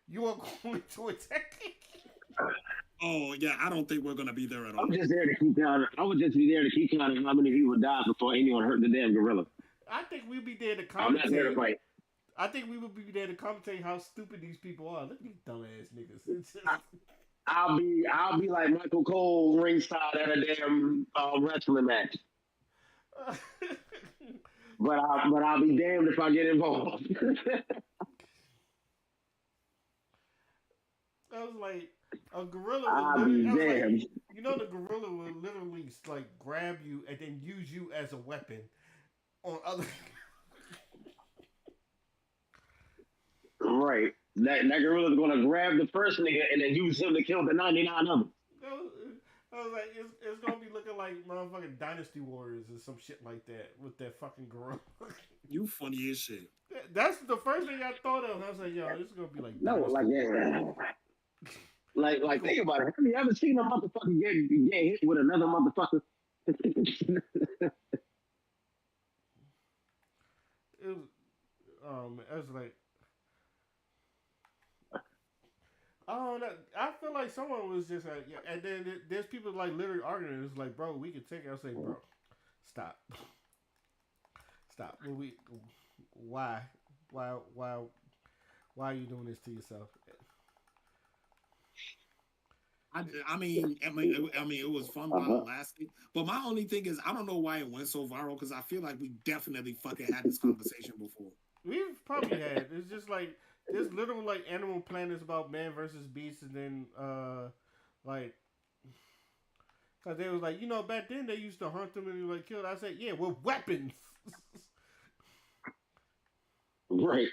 you are going to attack? Oh yeah, I don't think we're gonna be there at all. I'm just there to keep counting. I would just be there to keep counting how many people died before anyone hurt the damn gorilla. I think we'd be there to commentate. I'm not there to fight. I think we would be there to commentate how stupid these people are. Look at these dumbass niggas. I'll be like Michael Cole ringside at a damn wrestling match. But I'll be damned if I get involved. I was like, a gorilla. I'll be damned. Like, you know, the gorilla will literally like grab you and then use you as a weapon on other. Right. That gorilla's gonna grab the first nigga and then use him to kill the 99 of them. I was like, it's gonna be looking like motherfucking Dynasty Warriors or some shit like that with that fucking gorilla. You funny as shit. That's the first thing I thought of. I was like, yo, this is gonna be like no, like yeah. Like think about it. Have you ever seen a motherfucker get hit with another motherfucker? It was like, oh, I feel like someone was just like, yeah, and then there's people like literally arguing. It's like, bro, we can take it. I was like, bro, stop. Why are you doing this to yourself? I mean, it was fun while it lasted. But my only thing is, I don't know why it went so viral because I feel like we definitely fucking had this conversation before. We've probably had. It's just like there's literal like Animal Planets about man versus beast, and then like, cause they was like, you know, back then they used to hunt them and like kill. I said, yeah, with weapons. Right.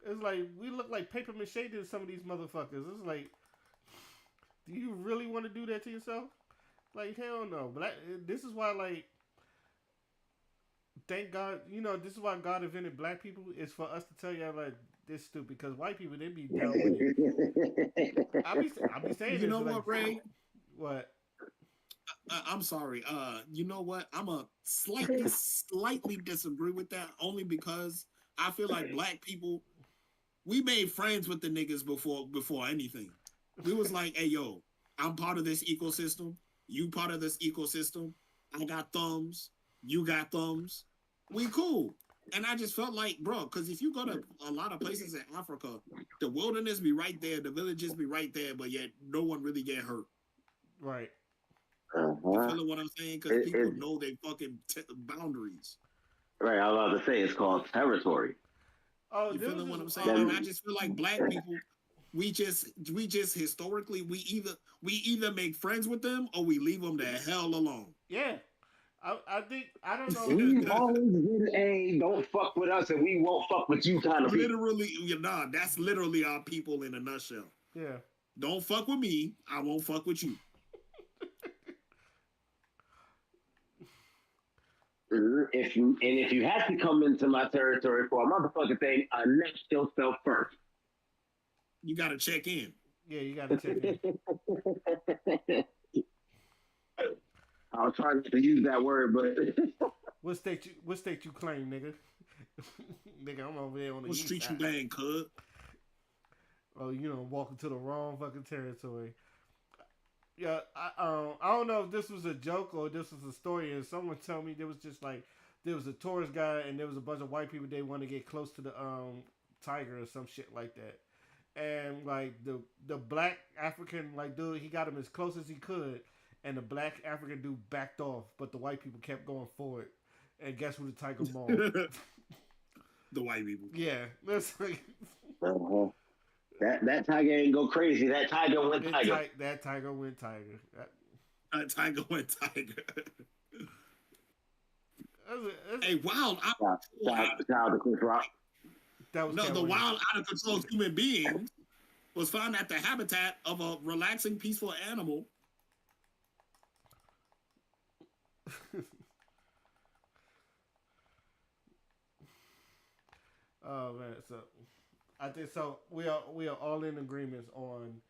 It's like we look like paper mache to some of these motherfuckers. It's like, do you really want to do that to yourself? Like, hell no. But this is why, like, thank God, you know, this is why God invented black people, is for us to tell y'all, like, this stupid. Because white people, they be down with it. I be saying this. You know like, what, Ray? What? I'm sorry. You know what? I'm a slightly disagree with that, only because I feel like black people, we made friends with the niggas before anything. We was like, hey, yo, I'm part of this ecosystem. You part of this ecosystem. I got thumbs. You got thumbs. We cool. And I just felt like, bro, because if you go to a lot of places in Africa, the wilderness be right there, the villages be right there, but yet no one really get hurt. Right. You feeling what I'm saying? Because people know they fucking boundaries. Right. I was about to say it's called territory. Oh, you feeling what I'm saying? And I just feel like black people, we just historically we either make friends with them or we leave them the hell alone. Yeah. I think, I don't know. We've always been a don't fuck with us and we won't fuck with you kind of literally, that's literally our people in a nutshell. Yeah. Don't fuck with me, I won't fuck with you. If you have to come into my territory for a motherfucking thing, unless yourself first. You gotta check in. Yeah, you gotta check in. I was trying to use that word, but what state you claim, nigga? Nigga, I'm over there on the what east street side. You bang, cuz? Oh, you know, walking to the wrong fucking territory. Yeah, I don't know if this was a joke or this was a story. And someone told me there was just like there was a tourist guy and there was a bunch of white people. They want to get close to the tiger or some shit like that. And like the black African like dude, he got him as close as he could, and the black African dude backed off, but the white people kept going forward. And guess who the tiger mauled? The white people. Yeah, that's like. That tiger ain't go crazy. That tiger went tiger. That tiger went tiger. That tiger went tiger. Hey, wild Child to Chris Rock. The wild out of control human being was found at the habitat of a relaxing, peaceful animal. Oh man, so I think so. We are all in agreement on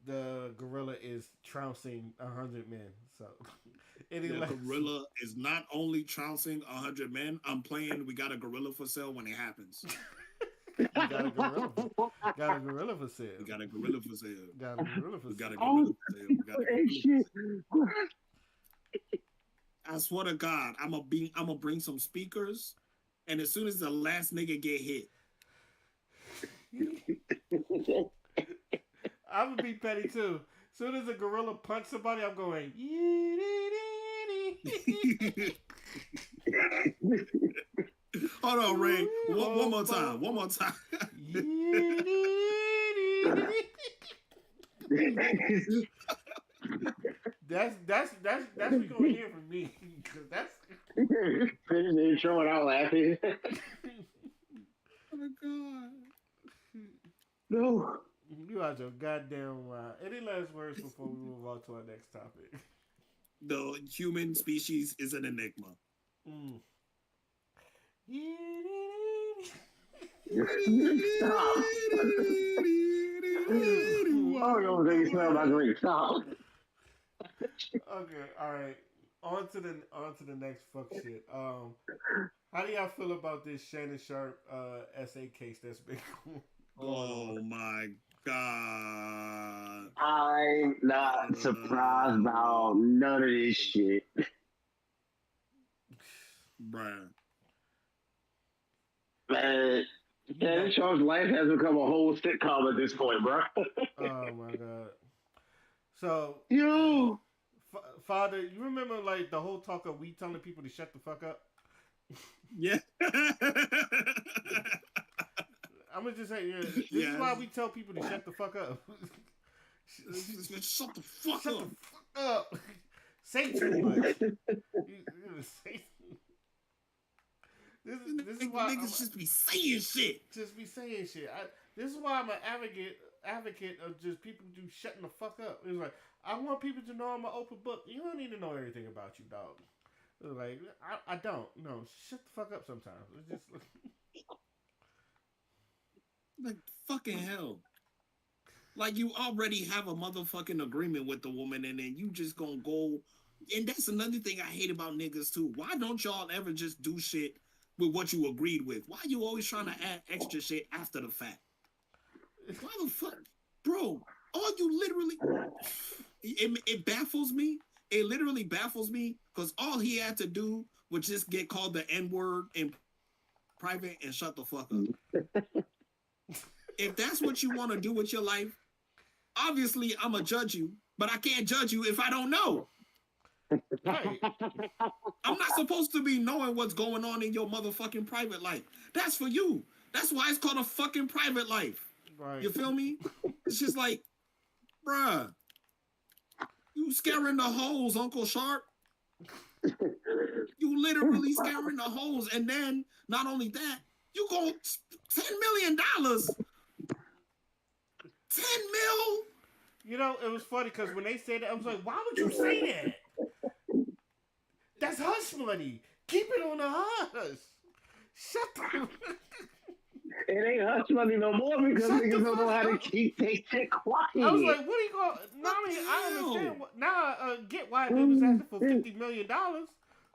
the gorilla is trouncing 100 men. So the gorilla is not only trouncing 100 men. I'm playing. We got a gorilla for sale when it happens. Got a gorilla for sale. Got a gorilla for sale. Got a gorilla for sale. Got a gorilla for sale. I swear to God, I'm gonna bring some speakers, and as soon as the last nigga get hit, I'm gonna be petty too. As soon as a gorilla punch somebody, I'm going. Hold on, Ray. One more time. One more time. That's what you're gonna hear from me. Cause that's They showing out laughing. Oh my God. No. You out your goddamn wild. Any last words before we move on to our next topic? The human species is an enigma. Stop. Oh, no, they smell my drink. Stop. Okay, all right. On to the next fuck shit. How do y'all feel about this Shannon Sharp essay case that's been going on? Oh my God. I'm not surprised about none of this shit. Bruh. Man, Shannon Sharp's life has become a whole sitcom at this point, bro. Oh my God. So, yo, Father, you remember like the whole talk of we telling people to shut the fuck up? Yeah. I'm gonna just say, this is why we tell people to shut the fuck up. Shut the fuck shut up. the fuck up. Say too much. This is why niggas just be saying shit. Just be saying shit. This is why I'm an advocate of just people do shutting the fuck up. It's like I want people to know I'm an open book. You don't need to know everything about you, dog. It's like I don't. No, shut the fuck up sometimes. It's just like fucking hell. Like you already have a motherfucking agreement with the woman, and then you just gonna go. And that's another thing I hate about niggas too. Why don't y'all ever just do shit with what you agreed with? Why you always trying to add extra shit after the fact? Why the fuck, bro? All you literally, it baffles me. It literally baffles me because all he had to do was just get called the N-word in private and shut the fuck up. If that's what you want to do with your life, obviously I'm gonna judge you, but I can't judge you if I don't know. Right. I'm not supposed to be knowing what's going on in your motherfucking private life. That's for you. That's why it's called a fucking private life. Right. You feel me? It's just like, bruh, you scaring the hoes, Uncle Sharp. You literally scaring the hoes, and then not only that, you go $10 million. 10 mil. You know, it was funny because when they said that, I was like, why would you say that? That's hush money. Keep it on the hush. Shut the It ain't hush money no more because niggas don't know how to keep their shit quiet. I was like, what are you going? Now I understand. Now I get why they was asking for $50 million.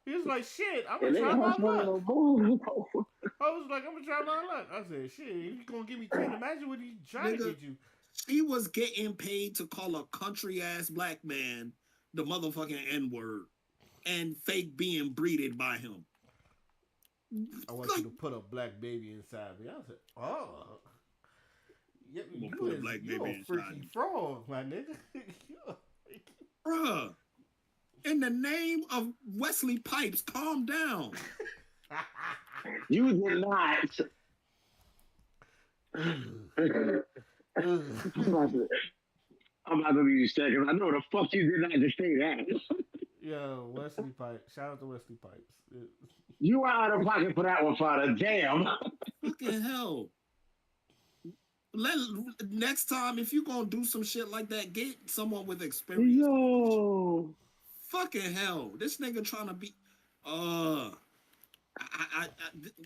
He was like, shit, I'm gonna try my luck. I was like, I'm gonna try my luck. I said, shit, if you gonna give me 10, imagine what he's trying to get you. She was getting paid to call a country ass black man the motherfucking N word and fake being breeded by him. I want you to put a black baby inside me. I said, oh. You a freaky frog, my nigga. Bruh, in the name of Wesley Pipes, calm down. You did not. I'm about to be second. I know the fuck you did not just say that. Yo, Wesley Pipes. Shout out to Wesley Pipes. You are out of pocket for that one, Father. Damn. Fucking hell. Next time, if you gonna do some shit like that, get someone with experience. Yo. Fucking hell. This nigga trying to be.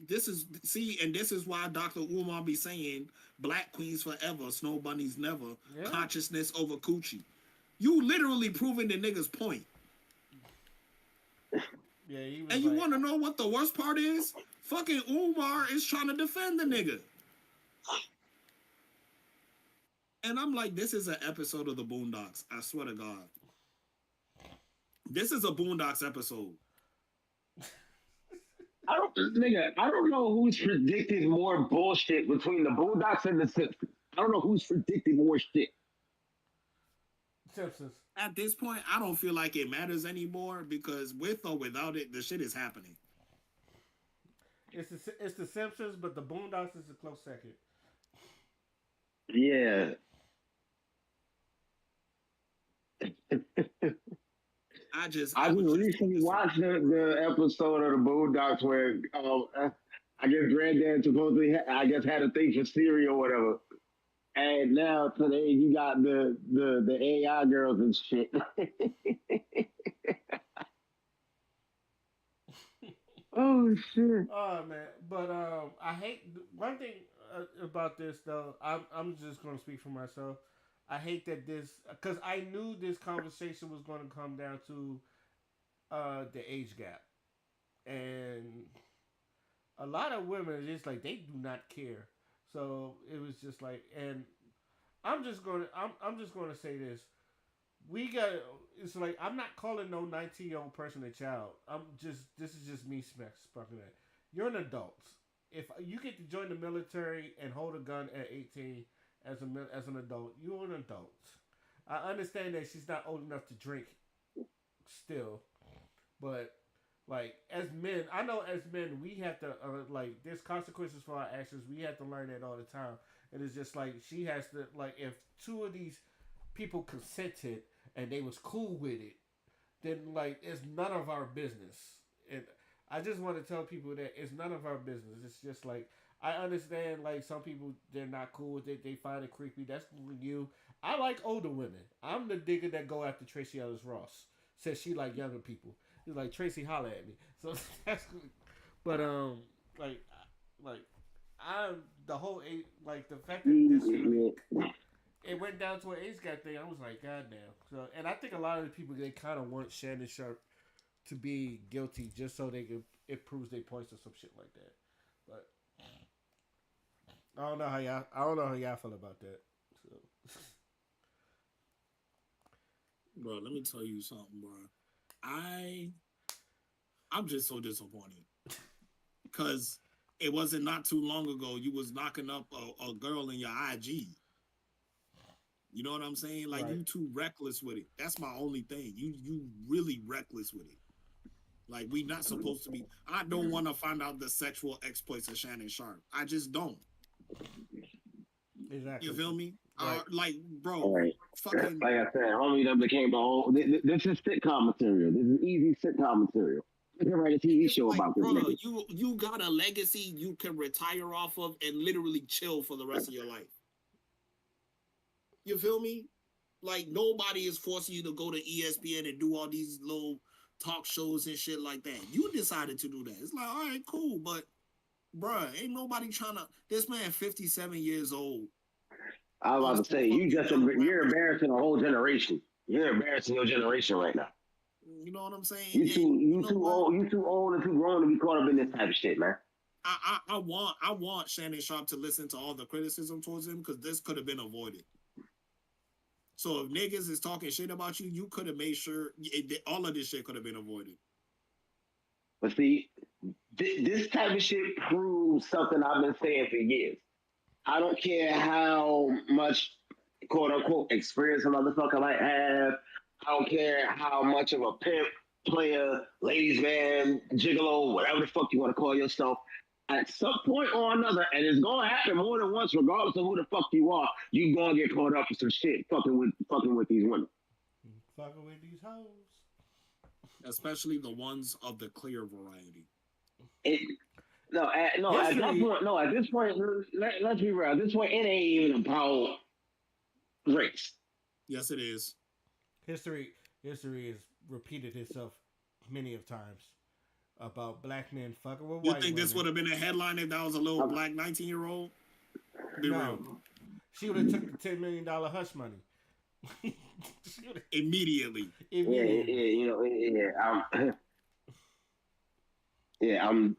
This is and this is why Dr. Umar be saying black queens forever, snow bunnies never, consciousness over coochie. You literally proving the nigga's point. Yeah, and you want to know what the worst part is? Fucking Umar is trying to defend the nigga. And I'm like, this is an episode of the Boondocks. I swear to God. This is a Boondocks episode. I don't know who's predicted more bullshit between the Boondocks and the Simpsons. I don't know who's predicted more shit. Simpsons. At this point, I don't feel like it matters anymore because with or without it, the shit is happening. It's the Simpsons, but the Boondocks is a close second. Yeah. I just recently watched the episode of the Boondocks where I guess Granddad supposedly had a thing for cereal or whatever. And now today you got the AI girls and shit. Oh shit. Oh man, but I hate one thing about this though. I'm just gonna speak for myself. I hate that this because I knew this conversation was going to come down to the age gap, and a lot of women just like they do not care. So it was just like, and I'm just gonna say this. It's like I'm not calling no 19-year-old person a child. This is just me sparking that. You're an adult. If you get to join the military and hold a gun at 18 as an adult, you're an adult. I understand that she's not old enough to drink still, but like as men, I know as men we have to like there's consequences for our actions. We have to learn that all the time. And it's just like she has to like if two of these people consented and they was cool with it, then like it's none of our business. And I just want to tell people that it's none of our business. It's just like I understand like some people they're not cool with it. They find it creepy. That's you. I like older women. I'm the digger that go after Tracy Ellis Ross. Says she like younger people. He's like Tracy holla at me. So that's but like I'm the whole age like the fact that this really, it went down to an age gap thing. I was like, God damn. So and I think a lot of the people they kind of want Shannon Sharp to be guilty just so they can it proves their points or some shit like that. But I don't know how y'all feel about that. So. Bro, let me tell you something, bro. I'm just so disappointed because it wasn't not too long ago you was knocking up a girl in your IG. You know what I'm saying? Like right. You too reckless with it. That's my only thing. You really reckless with it. Like we not supposed to be. I don't want to find out the sexual exploits of Shannon Sharp. I just don't. Exactly. You feel me? Right. Like, bro, right. Fucking. Like I said, homie, that became the whole. This is sitcom material. This is easy sitcom material. You can write a TV show about this. Bro, you got a legacy you can retire off of and literally chill for the rest of your life. You feel me? Like nobody is forcing you to go to ESPN and do all these little talk shows and shit like that. You decided to do that. It's like, all right, cool, but bruh, ain't nobody trying to. This man, 57 years old. I was about to say, you're embarrassing a whole generation. You're embarrassing your generation right now. You know what I'm saying? You too old and too grown to be caught up in this type of shit, man. I want Shannon Sharp to listen to all the criticism towards him because this could have been avoided. So if niggas is talking shit about you, you could have made sure all of this shit could have been avoided. But see, this type of shit proves something I've been saying for years. I don't care how much quote unquote experience a motherfucker might have. I don't care how much of a pimp, player, ladies man, gigolo, whatever the fuck you want to call yourself. At some point or another, and it's gonna happen more than once, regardless of who the fuck you are, you gonna get caught up with some shit fucking with these women. Fucking with these hoes. Especially the ones of the clear variety. It, no, at that point, no. At this point, let's be real. At this point, it ain't even about race. Yes, it is. History has repeated itself many of times about black men fucking with white women. You think this would have been a headline if that was a little black 19-year-old? Be real. She would have took the $10 million hush money. Immediately. I'm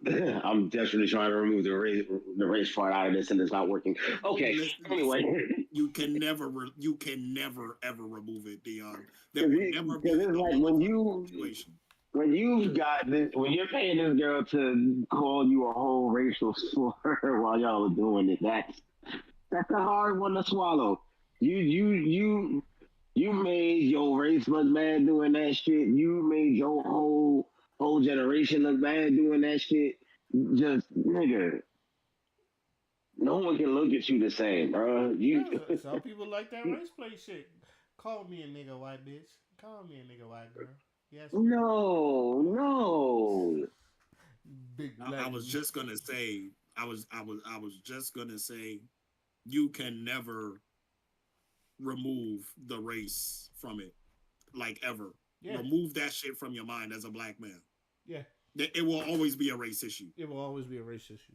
desperately trying to remove the race part out of this, and it's not working. Okay, anyway, you can never ever remove it, Dion. There will never be like situation. When you're paying this girl to call you a whole racial slur while y'all are doing it, that's a hard one to swallow. You made your race look bad doing that shit. You made your whole generation look bad doing that shit. Just nigga, no one can look at you the same, bro. Some people like that race play shit. Call me a nigga white bitch. Call me a nigga white girl. Yes. No. Big black. I was just gonna say. I was just gonna say. You can never remove the race from it, like ever. Yeah. Remove that shit from your mind as a black man. Yeah. It will always be a race issue. It will always be a race issue.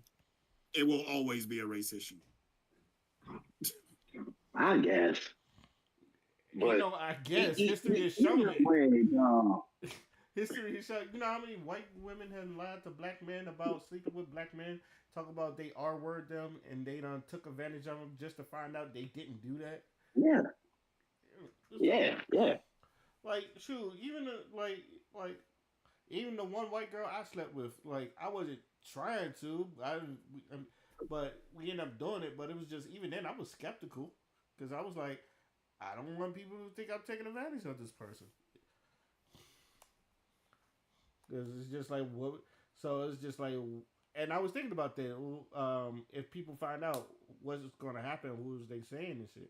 It will always be a race issue. I guess. But I guess history has shown it. History has shown. You know how many white women have lied to black men about sleeping with black men? Talk about they R-word them and they done took advantage of them just to find out they didn't do that. Yeah. Yeah. Like, shoot, even even the one white girl I slept with, like, I wasn't trying to, but we ended up doing it. But it was just, even then, I was skeptical because I was like, I don't want people to think I'm taking advantage of this person. Because it's just like, what? So it's just like, and I was thinking about that. If people find out what's going to happen, who's they saying and shit.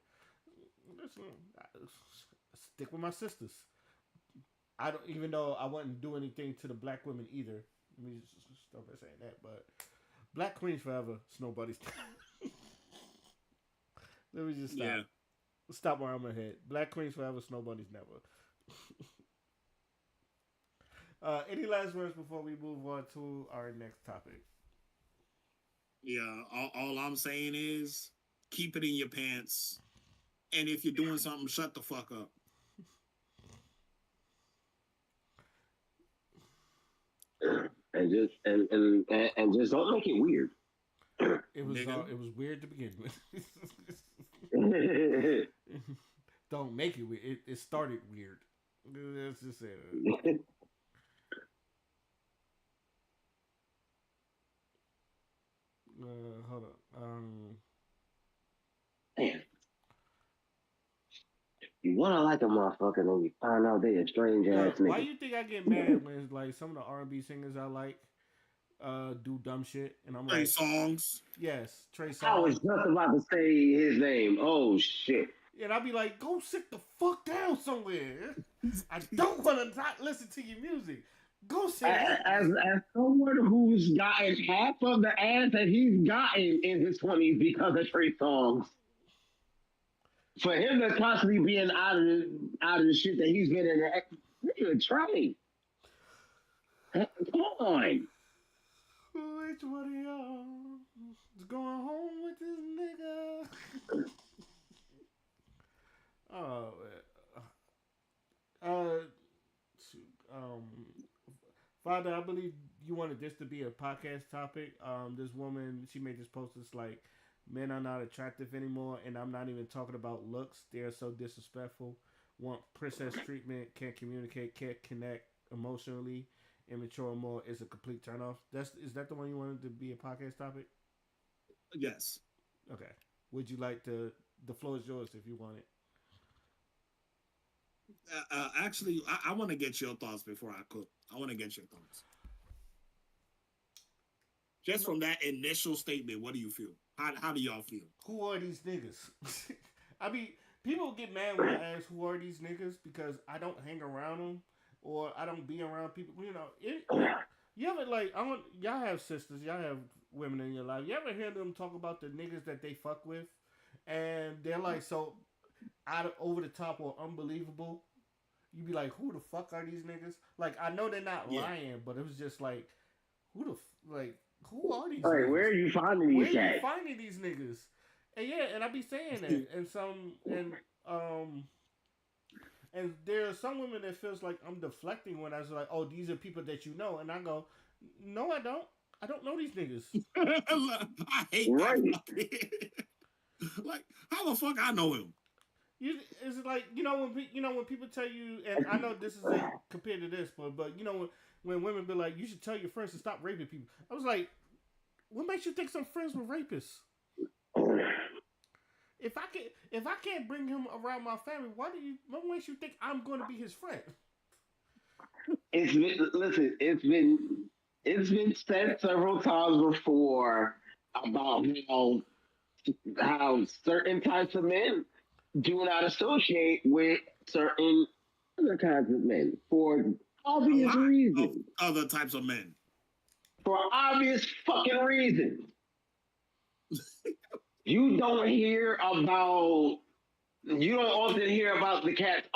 Stick with my sisters. I don't, even though I wouldn't do anything to the black women either. Let me just stop by saying that. But black queens forever, snow buddies. Let me just stop. Yeah. Stop where I'm ahead. Black queens forever, snow buddies never. Any last words before we move on to our next topic? Yeah, all I'm saying is keep it in your pants. And if you're doing something, shut the fuck up. And just don't make it weird. It was weird to begin with. Don't make it weird. It started weird. Let's just say that. Hold on. Man. You wanna like a motherfucker, and you find out they a strange ass nigga. Why you think I get mad when like some of the R&B singers I like do dumb shit, and I'm Trey Songz? Yes, Trey Songz. I was just about to say his name. Oh shit! And I'll be like, go sit the fuck down somewhere. I don't want to not listen to your music. Go sit. As someone who's gotten half of the ass that he's gotten in his 20s because of Trey Songz. For him to constantly being out of the shit that he's been in, nigga, Trey. Come on. Which one of y'all is going home with this nigga? Father, I believe you wanted this to be a podcast topic. This woman, she made this post. It's like Men are not attractive anymore, and I'm not even talking about looks. They're so disrespectful. Want princess treatment, can't communicate, can't connect emotionally, immature more is a complete turnoff. Is that the one you wanted to be a podcast topic? Yes. Okay. Would you like to? The floor is yours if you want it. Actually, I want to get your thoughts before I cook. I want to get your thoughts. Just from that initial statement, what do you feel? How do y'all feel? Who are these niggas? I mean, people get mad when I ask who are these niggas because I don't hang around them or I don't be around people. You know, you ever like I want y'all have sisters, y'all have women in your life. You ever hear them talk about the niggas that they fuck with, and they're like so out of over the top or unbelievable. You be like, who the fuck are these niggas? Like, I know they're not lying, but it was just like, who the like, who are these? All right, niggas? Where are you finding these guys? Where are you finding these niggas? And yeah, and I be saying that, and there are some women that feels like I'm deflecting when I was like, oh, these are people that you know, and I go, no, I don't. I don't know these niggas. I hate that. Like, how the fuck I know him? It's like when people tell you, and I know this is compared to this, but when women be like, you should tell your friends to stop raping people. I was like, what makes you think some friends were rapists? If I can't bring him around my family, what makes you think I'm going to be his friend? It's been said several times before about how certain types of men do not associate with certain other kinds of men for obvious reasons. Other types of men. For obvious fucking reasons. You don't often hear about the cats,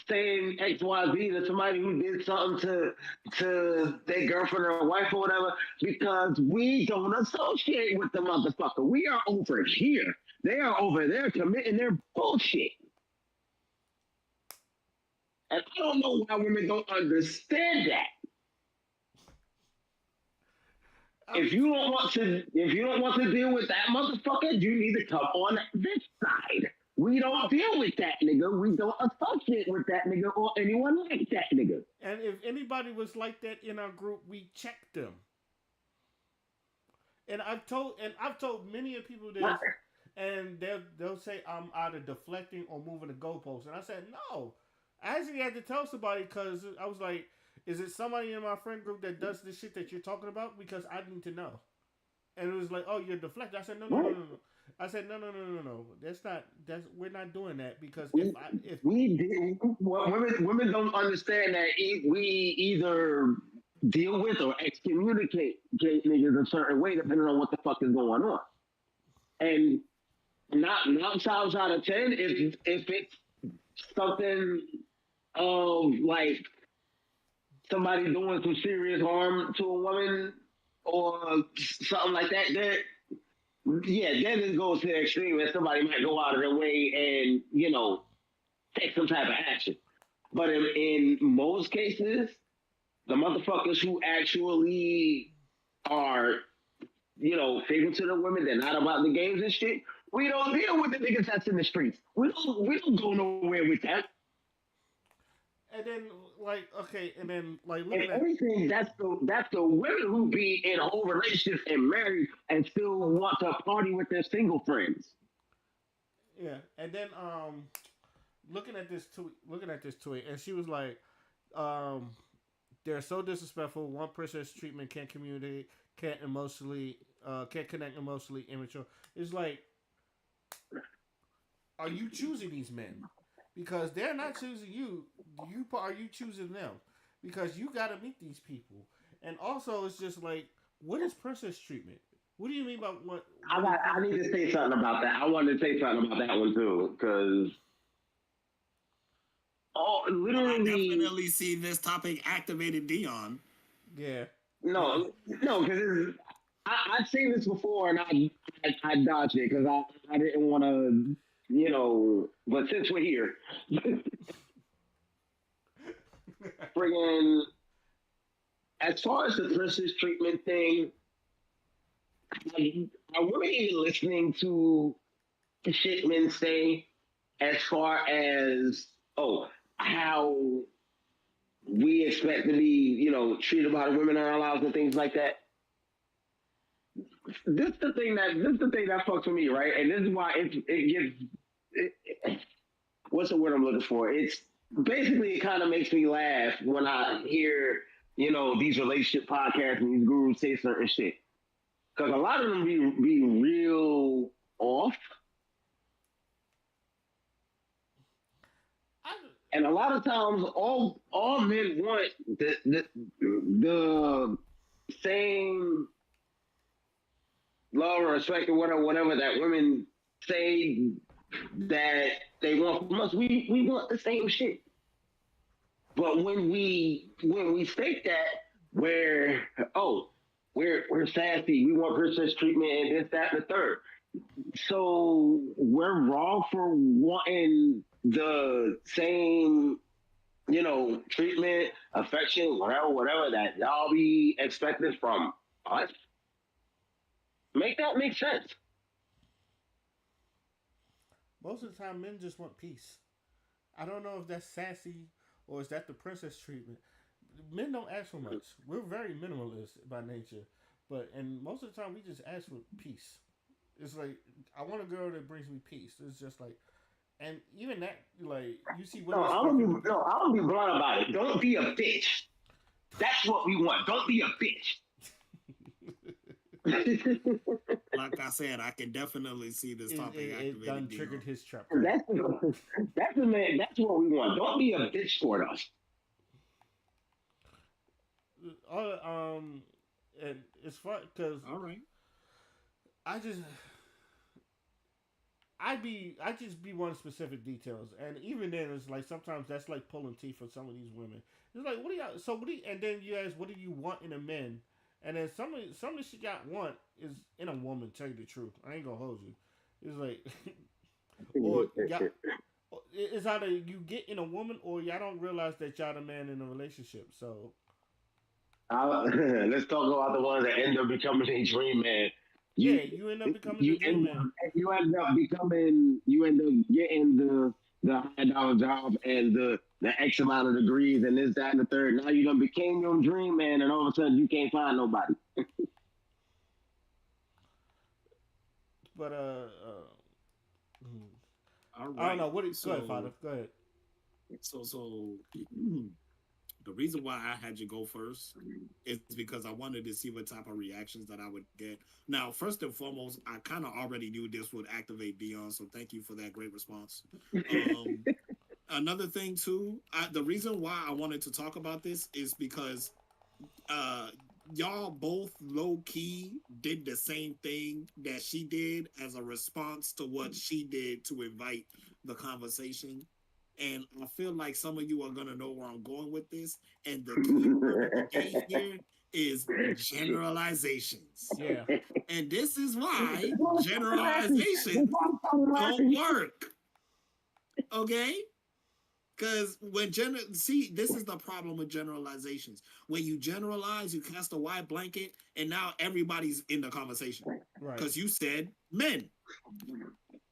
saying XYZ to somebody who did something to their girlfriend or wife or whatever, because we don't associate with the motherfucker. We are over here. They are over there committing their bullshit. And I don't know why women don't understand that. If you don't want to deal with that motherfucker, you need to come on this side. We don't deal with that nigga. We don't associate with that nigga or anyone like that nigga. And if anybody was like that in our group, we checked them. And I've told many of people this, and they'll say I'm either deflecting or moving the goalposts. And I said no. I actually had to tell somebody because I was like, is it somebody in my friend group that does this shit that you're talking about? Because I need to know. And it was like, oh, you're deflecting. I said, no. I said, no. We're not doing that because women don't understand that we either deal with or excommunicate niggas a certain way depending on what the fuck is going on. And not 9 times out of 10, if it's something of like somebody doing some serious harm to a woman or something like that, then it goes to the extreme and somebody might go out of their way and, take some type of action. But in most cases, the motherfuckers who actually are, faithful to the women, they're not about the games and shit, we don't deal with the niggas that's in the streets. We don't go nowhere with that. And then, looking at everything, that's the women who be in whole relationships and married and still want to party with their single friends. Yeah, and then looking at this tweet, and she was like, they're so disrespectful. Want princess treatment, can't communicate, can't connect emotionally, immature. It's like, are you choosing these men? Because they're not choosing you. Are you choosing them? Because you got to meet these people. And also, it's just like, what is princess treatment? What do you mean by what? I need to say something about that. I wanted to say something about that one too, because literally, I definitely see this topic activated Dion. Yeah. No, because I've seen this before, and I dodged it because I didn't want to. But since we're here, friggin', as far as the princess treatment thing, I wasn't even listening to the shit men say as far as how we expect to be, treated by the women in our lives and things like that. This is the thing that fucks with me, right? And this is why it gets what's the word I'm looking for? It's basically it kind of makes me laugh when I hear these relationship podcasts and these gurus say certain shit because a lot of them be real off, and a lot of times all men want the same love or respect or whatever that women say that they want from us. We want the same shit. But when we state that where we're sassy, we want princess treatment and this, that, and the third. So we're wrong for wanting the same, treatment, affection, whatever that y'all be expecting from us. Make that make sense. Most of the time, men just want peace. I don't know if that's sassy or is that the princess treatment. Men don't ask for much. We're very minimalist by nature, and most of the time we just ask for peace. It's like I want a girl that brings me peace. It's just like, and even that, like you see women. I'll be blunt about it. Don't be a bitch. That's what we want. Don't be a bitch. Like I said, I can definitely see this topic activating. It done triggered his trap. That's the man. That's what we want. Don't be a bitch toward us. And it's fun because all right, I just be wanting specific details, and even then, it's like sometimes that's like pulling teeth for some of these women. It's like, what do y'all? So what do you? And then you ask, what do you want in a man? And then some of the shit y'all want is in a woman. Tell you the truth, I ain't gonna hold you. It's like, or y'all, it's either you get in a woman or y'all don't realize that y'all the man in a relationship. So let's talk about the ones that end up becoming a dream man. You end up becoming a dream man. You end up getting the high dollar job and the X amount of degrees and this, that, and the third. Now you done became your dream man, and all of a sudden you can't find nobody. But all right. I don't know. Go ahead, Father. Go ahead. So the reason why I had you go first is because I wanted to see what type of reactions that I would get. Now, first and foremost, I kind of already knew this would activate Dion, so thank you for that great response. Another thing too, the reason why I wanted to talk about this is because y'all both low key did the same thing that she did as a response to what she did to invite the conversation. And I feel like some of you are gonna know where I'm going with this. And the key word here is generalizations. Yeah. And this is why generalizations don't work. Okay? Because this is the problem with generalizations. When you generalize, you cast a wide blanket, and now everybody's in the conversation. Right. Because you said men.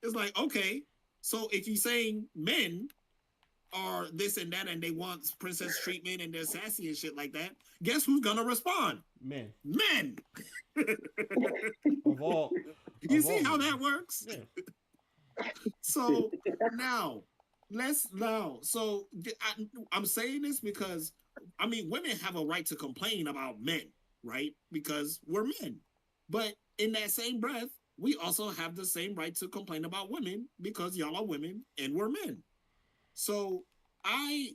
It's like, okay, so if you're saying men are this and that, and they want princess treatment, and they're sassy and shit like that, guess who's gonna respond? Men. Men. You see how that works? Yeah. So now. I'm saying this because, I mean, women have a right to complain about men, right? Because we're men. But in that same breath, we also have the same right to complain about women because y'all are women and we're men. So I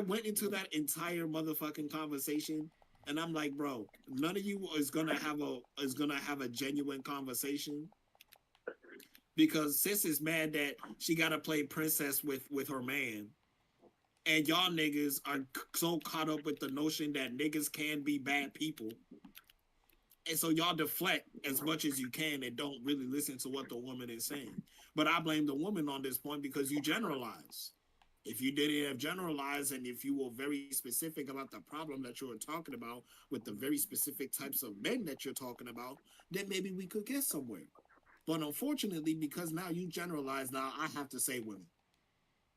went into that entire motherfucking conversation and I'm like, bro, none of you is gonna have a genuine conversation. Because sis is mad that she got to play princess with her man. And y'all niggas are so caught up with the notion that niggas can be bad people. And so y'all deflect as much as you can and don't really listen to what the woman is saying. But I blame the woman on this point because you generalize. If you didn't have generalized and if you were very specific about the problem that you were talking about with the very specific types of men that you're talking about, then maybe we could get somewhere. But unfortunately, because now you generalize, now I have to say women.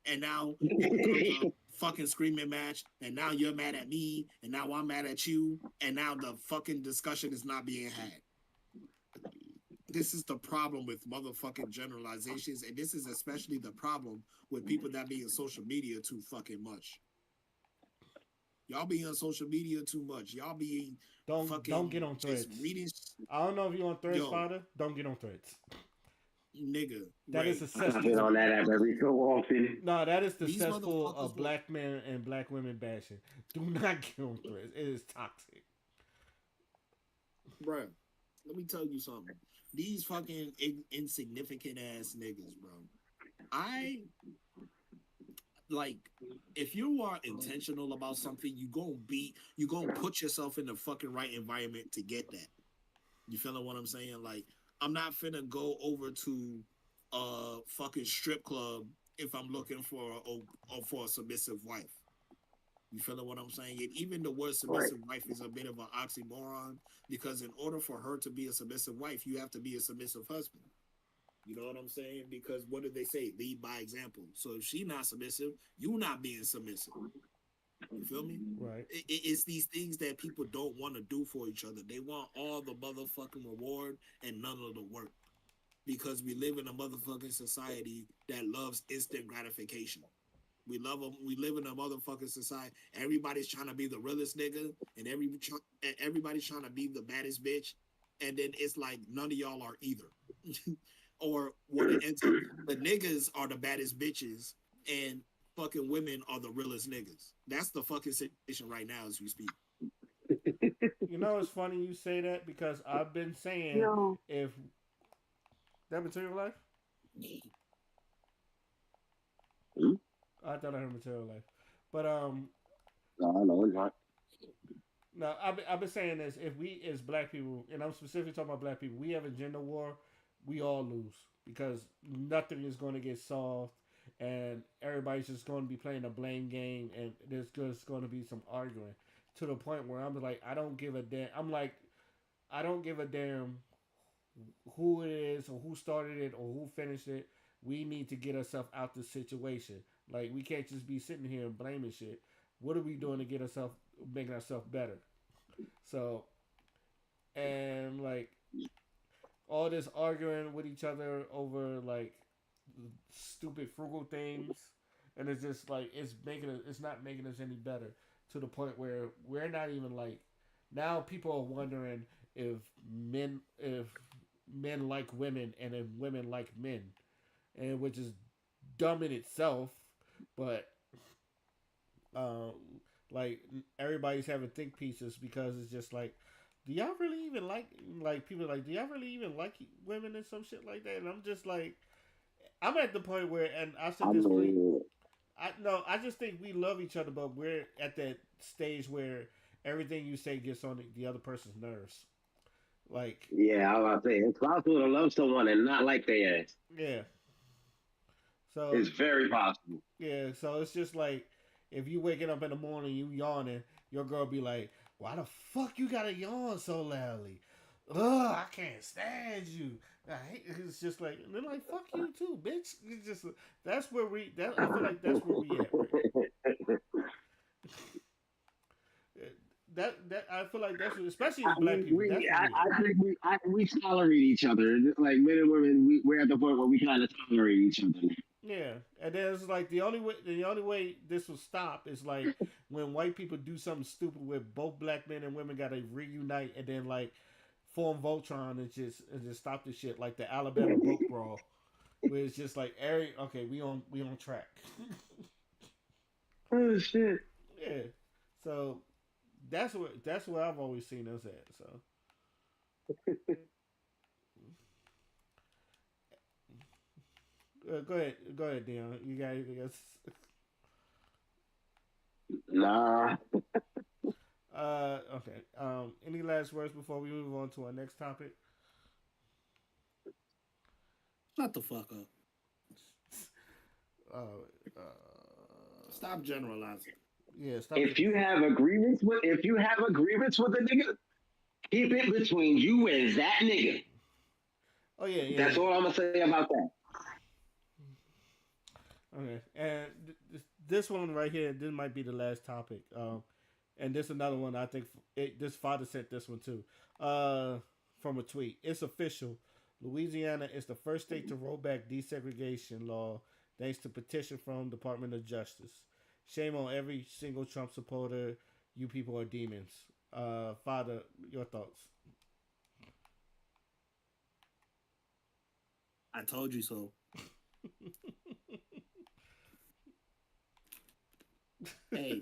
And now it becomes a fucking screaming match. And now you're mad at me. And now I'm mad at you. And now the fucking discussion is not being had. This is the problem with motherfucking generalizations. And this is especially the problem with people that be in social media too fucking much. Y'all be on social media too much. Y'all be don't get fucking on just threads. reading. I don't know if you're on threads, father. Don't get on threads. Nigga, that right. is a cesspool. I've been on that app every so often. No, that is the cesspool of black men and black women bashing. Do not get on threads. It is toxic. Bruh, let me tell you something. These fucking insignificant ass niggas, bro. I like if you are intentional about something, you gonna put yourself in the fucking right environment to get that. You feeling what I'm saying? Like, I'm not finna go over to a fucking strip club if I'm looking for a submissive wife. You feeling what I'm saying? And even the word submissive wife is a bit of an oxymoron because in order for her to be a submissive wife, you have to be a submissive husband. You know what I'm saying? Because what did they say? Lead by example. So if she not submissive, you not being submissive. You feel me? Right. It's these things that people don't want to do for each other. They want all the motherfucking reward and none of the work. Because we live in a motherfucking society that loves instant gratification. We love them. We live in a motherfucking society. Everybody's trying to be the realest nigga, and everybody's trying to be the baddest bitch. And then it's like none of y'all are either. Or what it ends up, the niggas are the baddest bitches, and fucking women are the realest niggas. That's the fucking situation right now as we speak. You know, it's funny you say that because I've been saying if that material life. I thought I heard material life, but no, it's not. no, I've been saying this. If we as black people, and I'm specifically talking about black people, we have a gender war, we all lose because nothing is going to get solved, and everybody's just going to be playing a blame game, and there's just going to be some arguing to the point where I'm like, I don't give a damn. I'm like, I don't give a damn who it is or who started it or who finished it. We need to get ourselves out the situation. Like we can't just be sitting here and blaming shit. What are we doing to get ourselves making ourselves better? So and like all this arguing with each other over like stupid frugal things, and it's just like it's not making us any better to the point where we're not even like now people are wondering if men like women and if women like men, and which is dumb in itself, but um, like everybody's having think pieces because it's just like, do y'all really even like people like do y'all really even like women and some shit like that? And I'm just like, I'm at the point where, and I said this, I just think we love each other, but we're at that stage where everything you say gets on the other person's nerves. Like, yeah, I was about to say it's possible to love someone and not like their ass. yeah. So It's very possible. yeah, so it's just like if you waking up in the morning, you yawning, your girl be like, "Why the fuck you gotta yawn so loudly? Ugh, I can't stand you." It's just like, and they're like, "Fuck you too, bitch." It's just that's where we. That I feel like that's where we at. Right? That I feel like that's especially as black people. That's what I think we tolerate each other. Like men and women, we're at the point where we kind of tolerate each other. Yeah, and then it's like the only way this will stop is like when white people do something stupid where both black men and women got to reunite and then like form Voltron and just stop the shit like the Alabama boat brawl, where it's just like okay, we on track. Oh shit! Yeah, so that's where I've always seen us at. So go ahead, Dion. You got anything else? Nah. Okay. Any last words before we move on to our next topic? Shut the fuck up. Uh, Stop generalizing. Yeah, stop. If you have agreements with a nigga, keep it between you and that nigga. Oh yeah, yeah. That's all I'm gonna say about that. Okay, and this one right here, this might be the last topic. And this another one I think this father sent this one too. From a tweet. It's official. Louisiana is the first state to roll back desegregation law thanks to petition from Department of Justice. Shame on every single Trump supporter. You people are demons. Father, your thoughts? I told you so. Hey,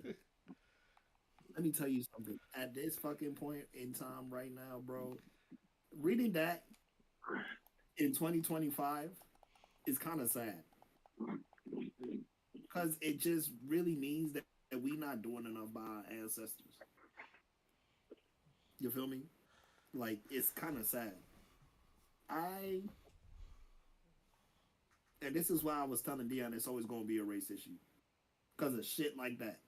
let me tell you something. At this fucking point in time right now, bro, reading that in 2025 is kind of sad. Because it just really means that we not doing enough by our ancestors. You feel me? Like, it's kind of sad. And this is why I was telling Dion it's always going to be a race issue. Because of shit like that.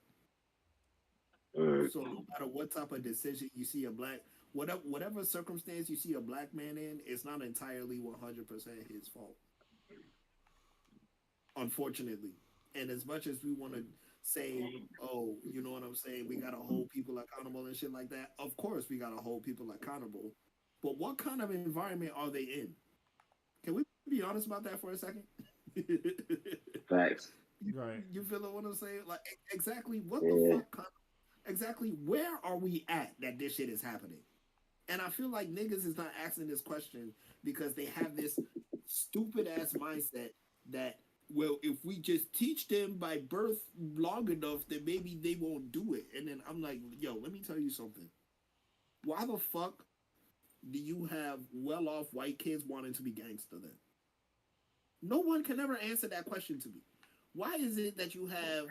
So no matter what type of decision you see a black, whatever circumstance you see a black man in, it's not entirely 100% his fault. Unfortunately. And as much as we want to say, oh, you know what I'm saying, we got to hold people accountable and shit like that, of course we got to hold people accountable. But what kind of environment are they in? Can we be honest about that for a second? Facts. Right. You feel what I'm saying? Like, exactly what the fuck exactly where are we at that this shit is happening? And I feel like niggas is not asking this question because they have this stupid ass mindset that, well, if we just teach them by birth long enough, then maybe they won't do it. And then I'm like, yo, let me tell you something. Why the fuck do you have well-off white kids wanting to be gangster then? No one can ever answer that question to me. Why is it that you have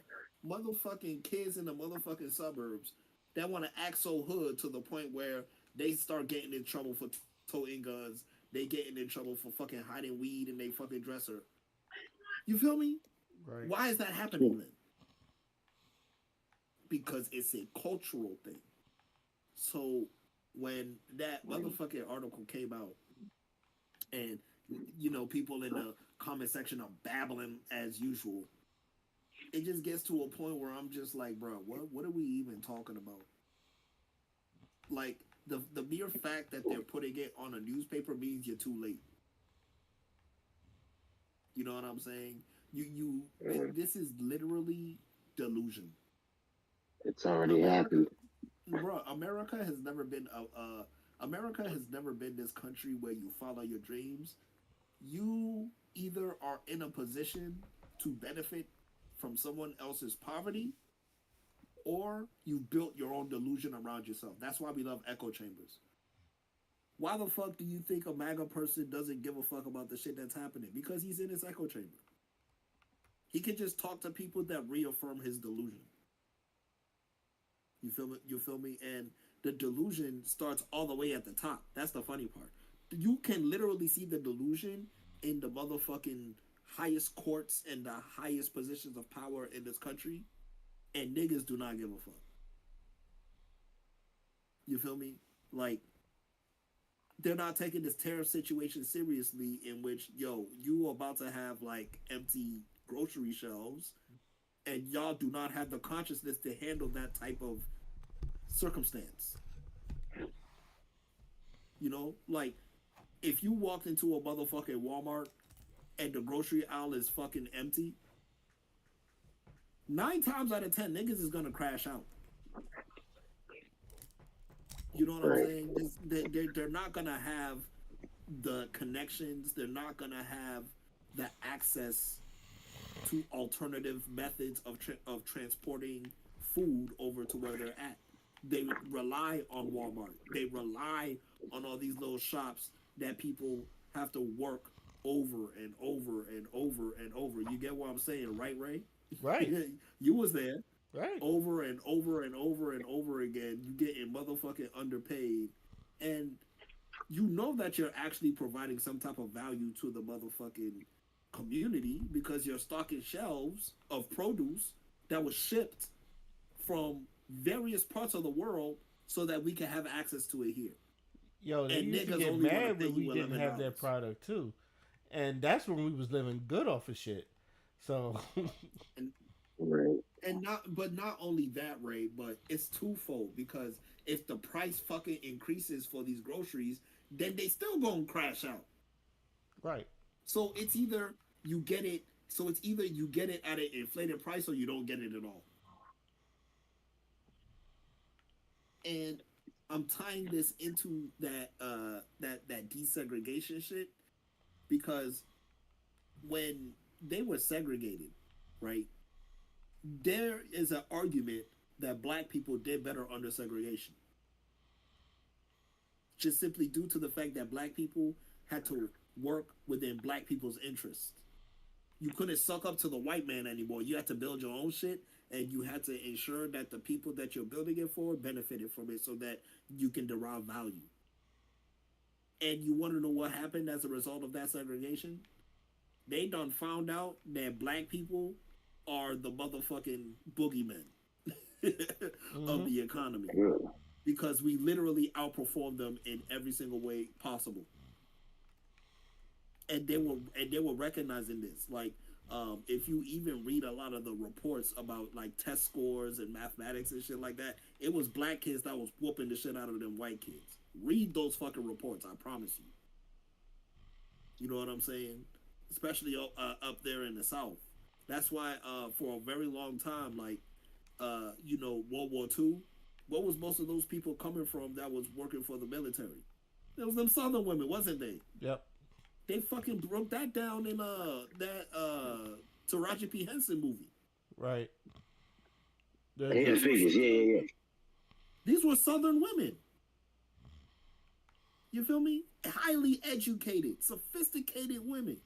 motherfucking kids in the motherfucking suburbs that want to act so hood to the point where they start getting in trouble for toting guns, they getting in trouble for fucking hiding weed in their fucking dresser? You feel me? Right. Why is that happening then? Because it's a cultural thing. So when that motherfucking article came out and, you know, people in the comment section are babbling as usual, it just gets to a point where I'm just like, bro, what are we even talking about? Like, the mere fact that they're putting it on a newspaper means you're too late. You know what I'm saying? This is literally delusion. It's already happened. Bro, America has never been this country where you follow your dreams. You either are in a position to benefit from someone else's poverty, or you built your own delusion around yourself. That's why we love echo chambers. Why the fuck do you think a MAGA person doesn't give a fuck about the shit that's happening? Because he's in his echo chamber. He can just talk to people that reaffirm his delusion. You feel me? You feel me? And the delusion starts all the way at the top. That's the funny part. You can literally see the delusion in the motherfucking highest courts and the highest positions of power in this country, and niggas do not give a fuck. You feel me? Like, they're not taking this tariff situation seriously, in which, yo, you about to have like empty grocery shelves, and y'all do not have the consciousness to handle that type of circumstance. You know, like, if you walked into a motherfucking Walmart and the grocery aisle is fucking empty, 9 times out of 10 niggas is gonna crash out. You know what I'm saying? They're not gonna have the connections. They're not gonna have the access to alternative methods of transporting food over to where they're at. They rely on Walmart. They rely on all these little shops that people have to work over and over and over and over. You get what I'm saying, right, Ray? Right. You was there. Right. Over and over and over and over again. You getting motherfucking underpaid. And you know that you're actually providing some type of value to the motherfucking community because you're stocking shelves of produce that was shipped from various parts of the world so that we can have access to it here. Yo, they And used to niggas get only want to mad pay when we you didn't have that $11. product too, and that's when we was living good off of shit. So, And Right. not only that, Ray, but it's twofold because if the price fucking increases for these groceries, then they still gonna crash out. right, So it's either you get it at an inflated price or you don't get it at all. And I'm tying this into that desegregation shit because when they were segregated, right? There is an argument that black people did better under segregation, just simply due to the fact that black people had to work within black people's interests. You couldn't suck up to the white man anymore. You had to build your own shit, and you had to ensure that the people that you're building it for benefited from it so that you can derive value. And you want to know what happened as a result of that segregation? They done found out that black people are the motherfucking boogeymen of mm-hmm. the economy Yeah. because we literally outperform them in every single way possible. And they were recognizing this. Like, if you even read a lot of the reports about like test scores and mathematics and shit like that, it was black kids that was whooping the shit out of them white kids. Read those fucking reports, I promise you. You know what I'm saying? Especially up there in the South. That's why for a very long time, like World War II, what was most of those people coming from that was working for the military? It was them Southern women, wasn't they? Yep, They fucking broke that down in that Taraji P Henson movie. right. Yeah, These were figures. Yeah. these were Southern women. You feel me? Highly educated, sophisticated women.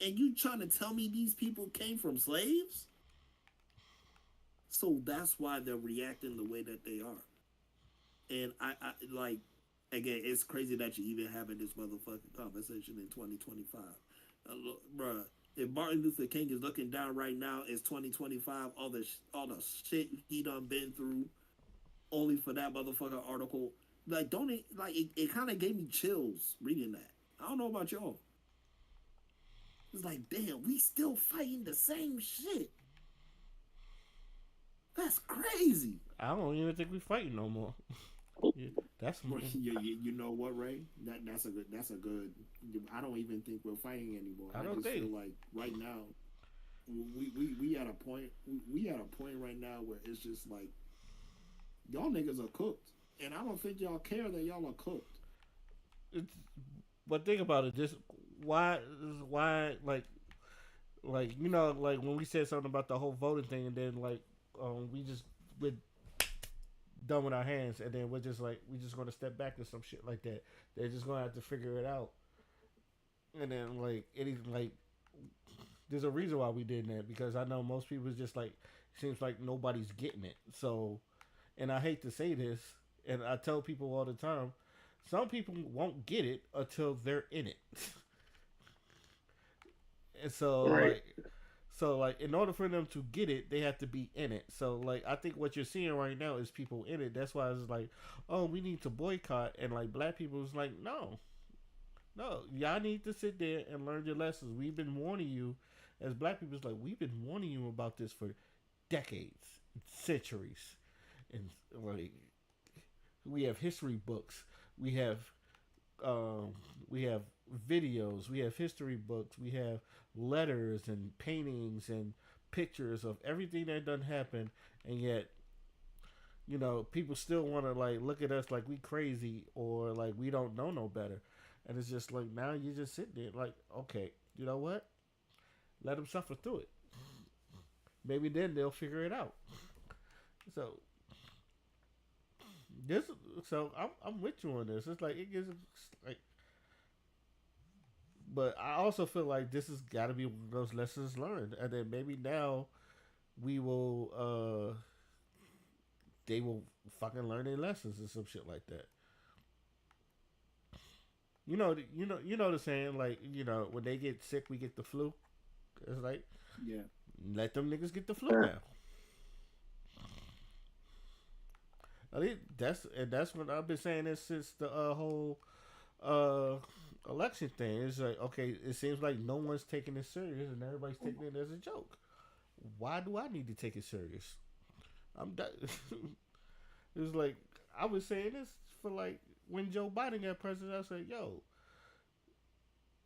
And you trying to tell me these people came from slaves? So that's why they're reacting the way that they are. And I like, again, it's crazy that you even having this motherfucking conversation in 2025. Bruh, if Martin Luther King is looking down right now, it's 2025. All the shit he done been through, only for that motherfucking article. Like, don't it like it kind of gave me chills reading that. I don't know about y'all. It's like, damn, we still fighting the same shit. That's crazy. I don't even think we fighting no more. Yeah, that's You know what, Ray? That's a good. I don't even think we're fighting anymore. I don't just think. feel like right now, we at a point. We at a point right now where it's just like y'all niggas are cooked, and I don't think y'all care that y'all are cooked. It's, but think about it. Just why like like when we said something about the whole voting thing, and then like we're done with our hands, and then we're just gonna step back to some shit like that. They're just gonna have to figure it out, and then like it is like there's a reason why we did that because I know most people just like seems like nobody's getting it. So, and I hate to say this, and I tell people all the time, some people won't get it until they're in it. And so Right. like in order for them to get it, they have to be in it. So like I think what you're seeing right now is people in it. That's why it's like, oh, we need to boycott, and like black people is like, no, no, y'all need to sit there and learn your lessons. We've been warning you, as black people. It's like we've been warning you about this for decades, centuries, and like we have history books, we have um, we have videos, we have history books, we have letters and paintings and pictures of everything that done happened, and yet people still want to like look at us like we crazy or like we don't know no better, and it's just like now you just sit there like, okay, you know what? Let them suffer through it. Maybe then they'll figure it out. So this, so I'm with you on this. It's like it gives like, but I also feel like this has got to be one of those lessons learned, and then maybe now we will, they will fucking learn their lessons and some shit like that. You know the saying like when they get sick we get the flu. It's like Yeah. Let them niggas get the flu now. That's what I've been saying this since the whole uh, election thing. It's like, okay, it seems like no one's taking it serious and everybody's taking it as a joke. Why do I need to take it serious? I'm done. It's like I was saying this for like when Joe Biden got president. I said, "Yo,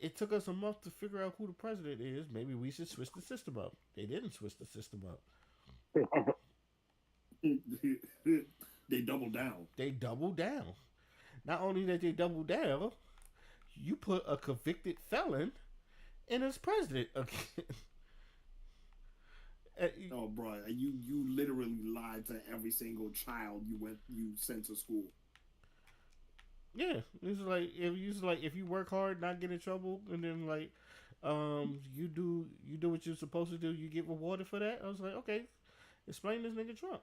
it took us a month to figure out who the president is. Maybe we should switch the system up." They didn't switch the system up. They doubled down. They doubled down. Not only that they doubled down, you put a convicted felon in as president again. Oh, bro, you literally lied to every single child you sent to school. Yeah, it's like if you work hard, not get in trouble, and then like you do what you're supposed to do, you get rewarded for that. I was like, okay, explain this nigga Trump.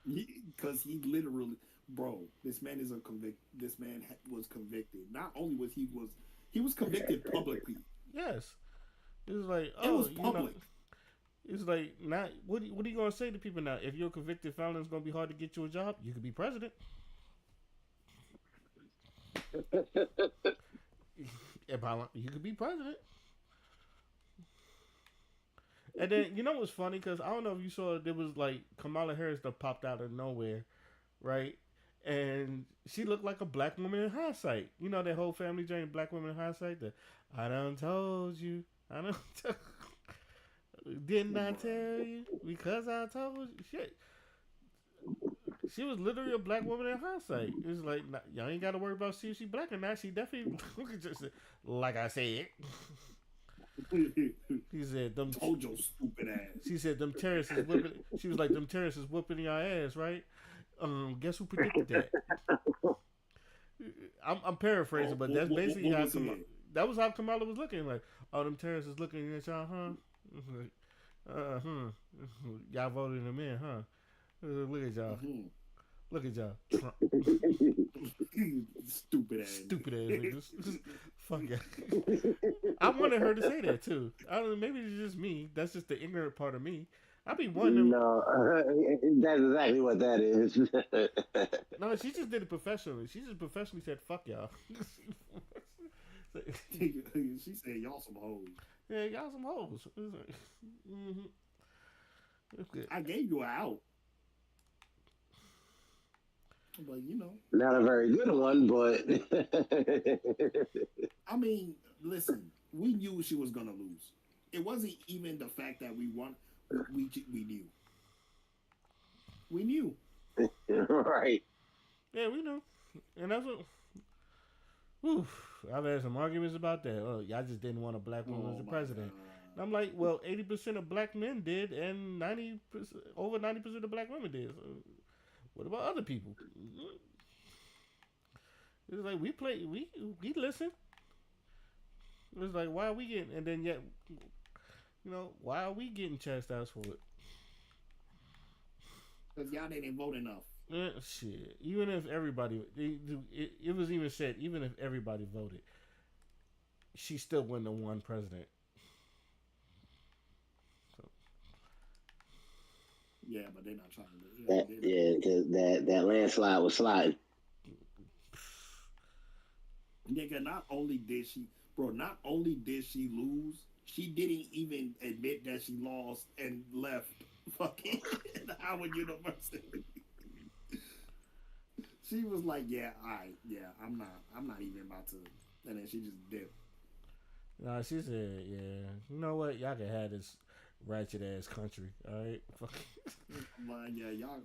Because he literally, bro, this man is a convict. This man was convicted. Not only was he convicted publicly. Yes, it was like it was public. It's like not what are you gonna say to people now? If you're a convicted felon, it's gonna be hard to get you a job. You could be president. You could be president. And then you know what's funny, because I don't know if you saw, there was like Kamala Harris that popped out of nowhere, right? And she looked like a black woman in hindsight. You know that whole family joint, black woman in hindsight. That I done told you, didn't I tell you? Because I told you. Shit. She was literally a black woman in hindsight. It was like, y'all ain't got to worry about if she black or not. She definitely, just like I said. He said, "Them told your stupid ass." She said, "Them terrorists is whipping." She was like, "Them terrorists is whipping your ass, right?" Guess who predicted that? I'm paraphrasing, but that's basically how that was how Kamala was looking. Like, oh, them terrorists is looking at y'all, huh? Y'all voted them in, huh? Look at y'all. Mm-hmm. Look at y'all. Trump. Stupid ass niggas. Fuck yeah. I wanted her to say that too. I don't know, maybe it's just me. That's just the ignorant part of me. I be wanting. No, that's exactly what that is. No, she just did it professionally. She just professionally said, "Fuck y'all." She said, "Y'all some hoes." Yeah, y'all some hoes. Mm-hmm. Okay. I gave you an out. But you know, not a very good one, but I mean, listen, we knew she was gonna lose. It wasn't even the fact that we won. We knew. Right. Yeah, we knew, and that's what. Whew, I've had some arguments about that. Oh, y'all just didn't want a black woman as the president. And I'm like, well, 80% of black men did, and over 90% of black women did. So what about other people? It's like we listen. It's like, why are we getting, and then yet, why are we getting chastised for it? Because y'all didn't vote enough. Shit. Even if everybody, it was even said, even if everybody voted, she still wouldn't have won president. So. Yeah, but they're not trying to do it. That landslide was sliding. Nigga, not only did she lose, she didn't even admit that she lost and left fucking Howard University. She was like, "Yeah, I'm not even about to," and then she just dipped. Nah, she said, "Yeah, you know what? Y'all can have this ratchet ass country, all right." But yeah, y'all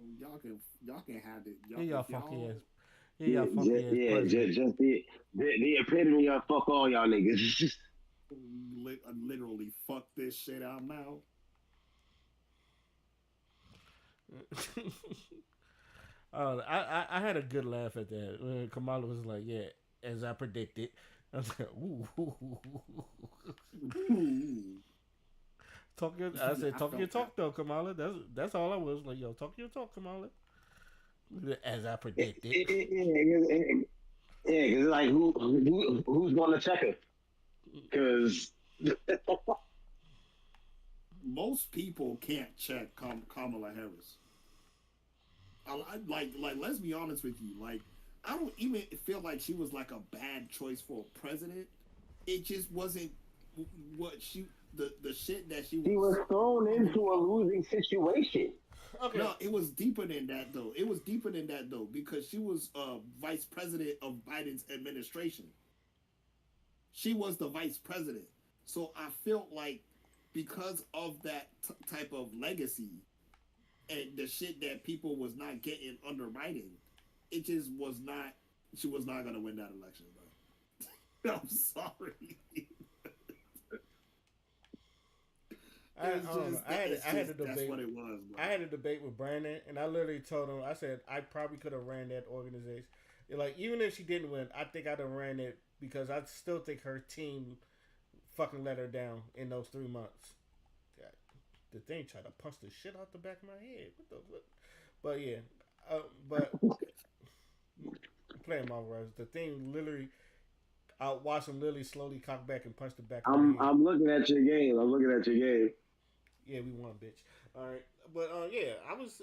can have it. Y'all funky ass. Yeah, y'all funky ass. Yeah, just the epitome of fuck all y'all niggas. Literally fuck this shit out now. I had a good laugh at that when Kamala was like, "Yeah, as I predicted." I was like, "Ooh." I said, "Talk your talk, though, Kamala." That's all I was like. Yo, talk your talk, Kamala. As I predicted. Yeah, because like who's going to check her? Because most people can't check Kamala Harris. Let's be honest with you. Like, I don't even feel like she was like a bad choice for a president. It just wasn't what the shit that she was. She was thrown into a losing situation. Okay. No, it was deeper than that though. It was deeper than that though because she was vice president of Biden's administration. She was the vice president, so I felt like because of that type of legacy and the shit that people was not getting under Biden, it just was not. She was not gonna win that election, bro. I'm sorry. I had a debate. That's what it was. Bro. I had a debate with Brandon, and I literally told him, I said I probably could have ran that organization. Like, even if she didn't win, I think I'd have ran it because I still think her team fucking let her down in those 3 months. The thing tried to punch the shit out the back of my head. But yeah, but playing my words, the thing literally. I watched him literally slowly cock back and punch the back. I'm looking at your game. Yeah, we won, bitch. All right, but yeah, I was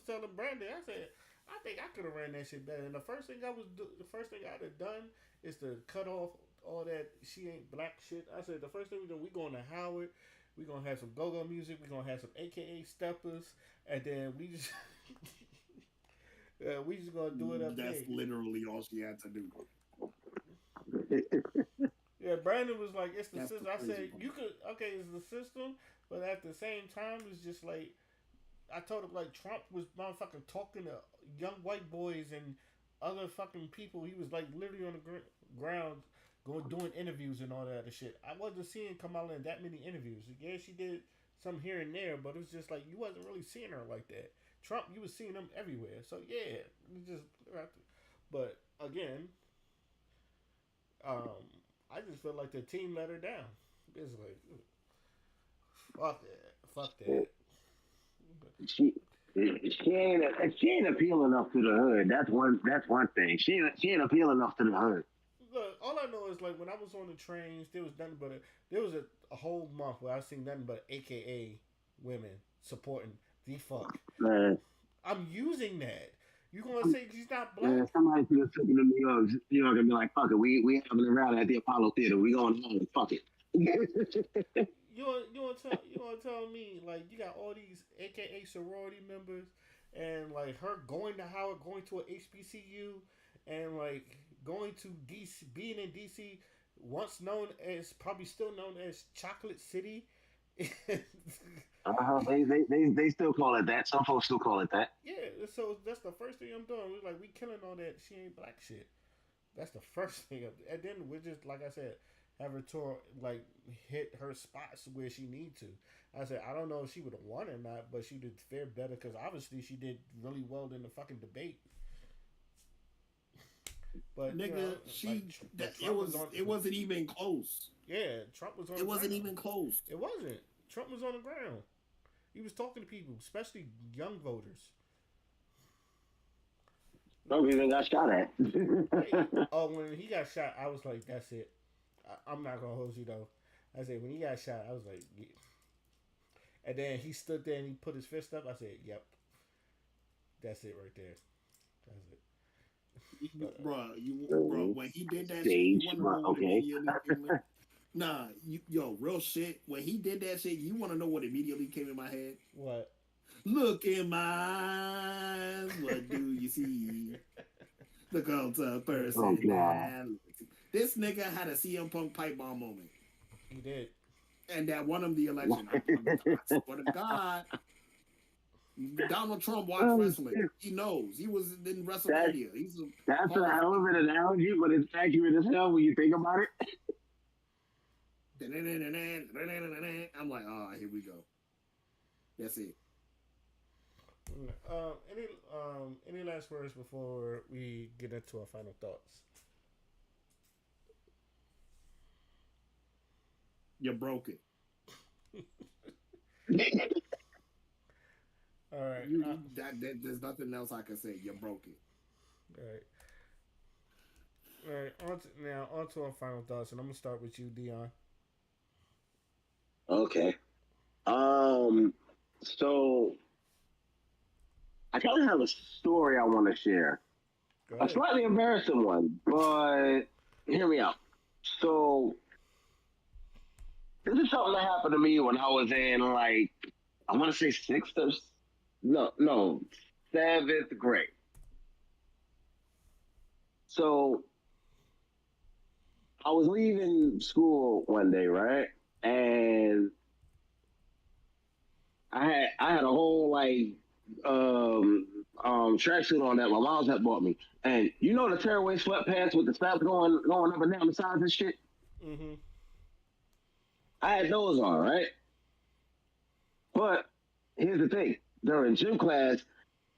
telling Brandon, I said, I think I could have ran that shit better. And the first thing I'd have done is to cut off all that she ain't black shit. I said the first thing we going to Howard. We gonna have some go-go music. We gonna have some AKA steppers, and then we just we just gonna do it up there. That's literally all she had to do. Yeah, Brandon was like, "It's the system." I said, "You could, okay, it's the system, but at the same time, it's just like I told him, like Trump was motherfucking talking to young white boys and other fucking people. He was like literally on the ground, doing interviews and all that other shit. I wasn't seeing Kamala in that many interviews. Yeah, she did some here and there, but it was just like you wasn't really seeing her like that. Trump, you was seeing him everywhere. So yeah, but again." I just feel like the team let her down. It's like, fuck that. She ain't appeal enough to the hood. That's one thing. She ain't appeal enough to the hood. Look, all I know is like when I was on the trains, there was nothing but a whole month where I seen nothing but AKA women supporting the fuck. Man. I'm using that. You gonna say she's not black? Yeah, somebody could have taken to New York, and be like, "Fuck it, we having a rally at the Apollo Theater. We going home. Fuck it." you wanna tell me like you got all these AKA sorority members and like her going to Howard, going to a HBCU, and like going to DC, being in DC, once known as probably still known as Chocolate City. They still call it that. Some folks still call it that. Yeah, so that's the first thing I'm doing. We're like, we killing all that she ain't black shit. That's the first thing. And then we're just, like I said, have her tour, like, hit her spots where she need to. I said, I don't know if she would have won or not, but she did fare better because obviously she did really well in the fucking debate. But nigga, it wasn't even close. Yeah, Trump was on. It wasn't even close. It wasn't. Trump was on the ground. He was talking to people, especially young voters. Trump even got shot at. When he got shot, I was like, "That's it." I'm not gonna hold you though. I said when he got shot, I was like, yeah. And then he stood there and he put his fist up. I said, "Yep, that's it right there. That's it." Bro, when he did that shit, you want to know what Nah, real shit. When he did that shit, you want to know what immediately came in my head? What? Look in my eyes. What do you see? The cult of personality. This nigga had a CM Punk pipe bomb moment. He did. And that won him the election. I swear to God. Donald Trump watched wrestling. He knows. He was in WrestleMania. That's a hell of an analogy, but it's accurate as hell when you think about it. I'm like, here we go. That's it. Any last words before we get into our final thoughts? You broke it. All right. There's nothing else I can say. You broke it. All right. On to our final thoughts, and I'm gonna start with you, Dion. Okay. Um, so I kind of have a story I want to share. Go A ahead. slightly embarrassing one, but hear me out. So this is something that happened to me when I was in like I want to say sixth or no seventh grade. So I was leaving school one day, right? And I had a whole like um tracksuit on that my mom's had bought me. And you know the tearaway sweatpants with the straps going up and down the sides and shit? Mm-hmm. I had those on, right? But here's the thing. During gym class,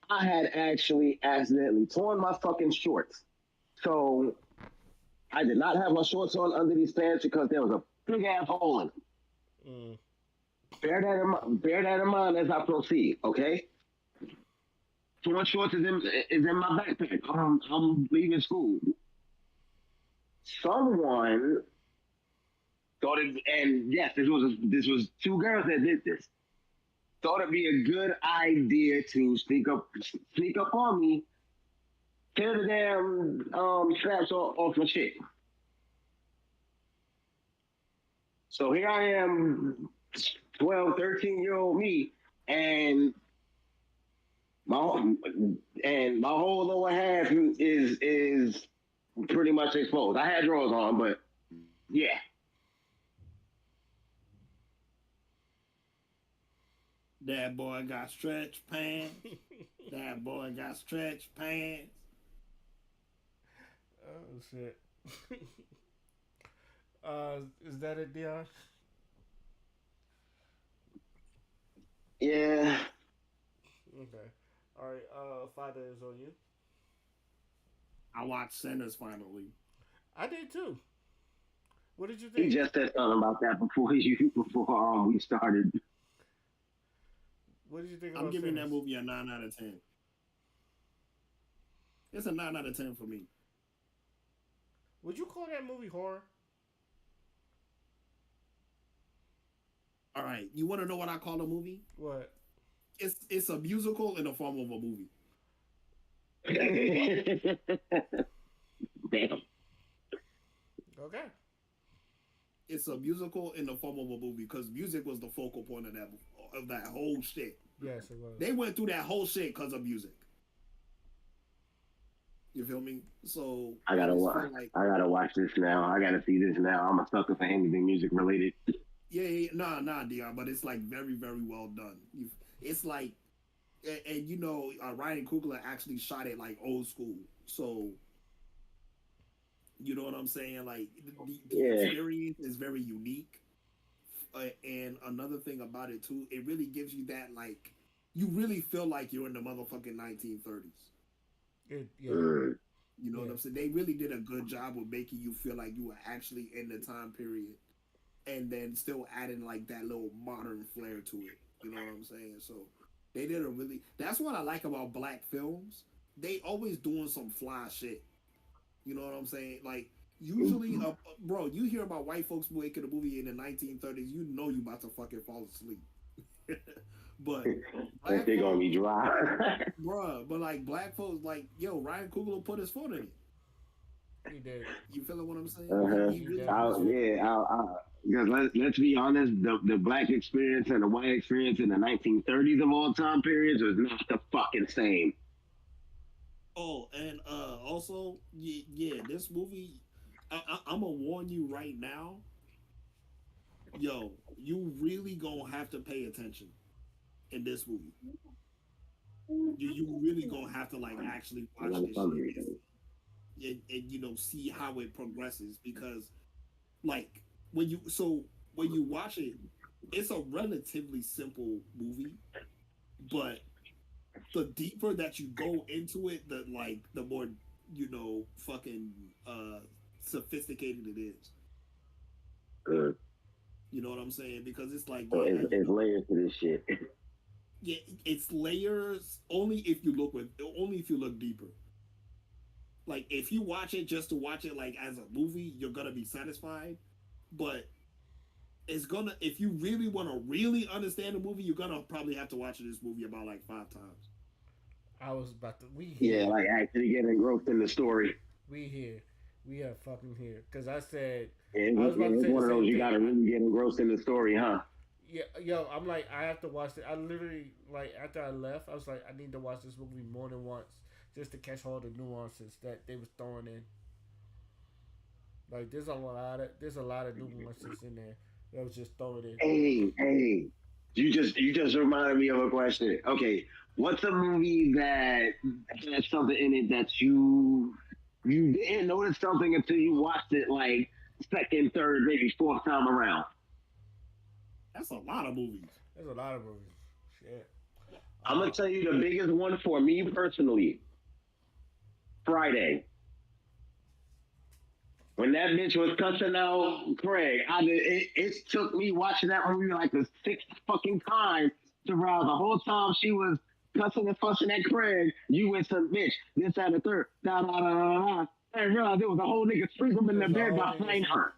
I had actually accidentally torn my fucking shorts. So I did not have my shorts on under these pants because there was a big ass hole in them. Mm. Bear that in mind as I proceed, okay? Torn shorts is in my backpack. I'm leaving school. Someone thought it, and yes, this was two girls that did this. Thought it'd be a good idea to sneak up on me, tear the damn straps off my shit. So here I am, 12, 13-year-old me, and my my whole lower half is pretty much exposed. I had drawers on, but yeah. That boy got stretch pants. That boy got stretch pants. Oh shit. Is that it, Dion? Yeah. Okay. All right. Father is on you. I watched Sinners finally. I did too. What did you He think? just said something about that before we started. What did you think I'm about giving that Sinners? movie a 9 out of 10. It's a 9 out of 10 for me. Would you call that movie horror? All right, you want to know what I call a movie? What? It's a musical in the form of a movie. Damn. Okay. It's a musical in the form of a movie because music was the focal point of that whole shit. Yes, it was. They went through that whole shit because of music. You feel me? So I I gotta just watch. feel like I gotta watch this now. I gotta see this now. I'm a sucker for anything music related. nah, Dion, but it's like very, very well done. It's like, and you know, Ryan Coogler actually shot it like old school, so you know what I'm saying. Like the Yeah. experience is very unique, and another thing about it too, it really gives you that like you really feel like you're in the motherfucking 1930s. Yeah. Mm. You know what Yeah. I'm saying? They really did a good job with making you feel like you were actually in the time period and then still adding like that little modern flair to it. You know what I'm saying? So they did a really. That's what I like about black films. They always doing some fly shit. You know what I'm saying? Like usually, bro, you hear about white folks making a movie in the 1930s, you know you about to fucking fall asleep. But That black shit gonna folks, be dry. bruh, but like black folks, like yo, Ryan Coogler put his foot in it. He did. You feeling what I'm saying? Uh-huh. He Really put his definitely foot. did. Because let's be honest, the black experience and the white experience in the 1930s of all time periods was not the fucking same. Oh, and also, yeah, this movie, I'm gonna warn you right now, yo, you really gonna have to pay attention in this movie. You really gonna have to like actually watch this shit and you know see how it progresses because like when you watch it, it's a relatively simple movie, but the deeper that you go into it, the more fucking sophisticated it is. Uh, You know what I'm saying? Because it's like, so yeah, it's layers to this shit. yeah, it's layers only if you look deeper. Like if you watch it just to watch it like as a movie, you're gonna be satisfied. But it's gonna, if you really want to really understand the movie, you're gonna probably have to watch this movie about like 5 times. I was about to. We Yeah, here. like actually getting engrossed in the story. We here. We are fucking here. Because I said, Yeah, I was about to it's say the one of those same you thing. gotta really get engrossed in the story, huh? Yeah, yo, I'm like, I have to watch it. I literally, like, after I left, I was like, I need to watch this movie more than once just to catch all the nuances that they was throwing in. Like, there's a lot of nuances in there that was just thrown in. Hey, you just reminded me of a question. Okay, what's a movie that has something in it that you didn't notice something until you watched it like second, third, maybe fourth time around? That's a lot of movies. There's a lot of movies. Shit. I'm gonna tell you the biggest one for me personally. Friday. When that bitch was cussing out Craig, it took me watching that movie like the sixth fucking time to realize the whole time she was cussing and fussing at Craig, you went to bitch, this, that, and the third, da da da da da. I realized there was a whole nigga sleeping in the bed behind her.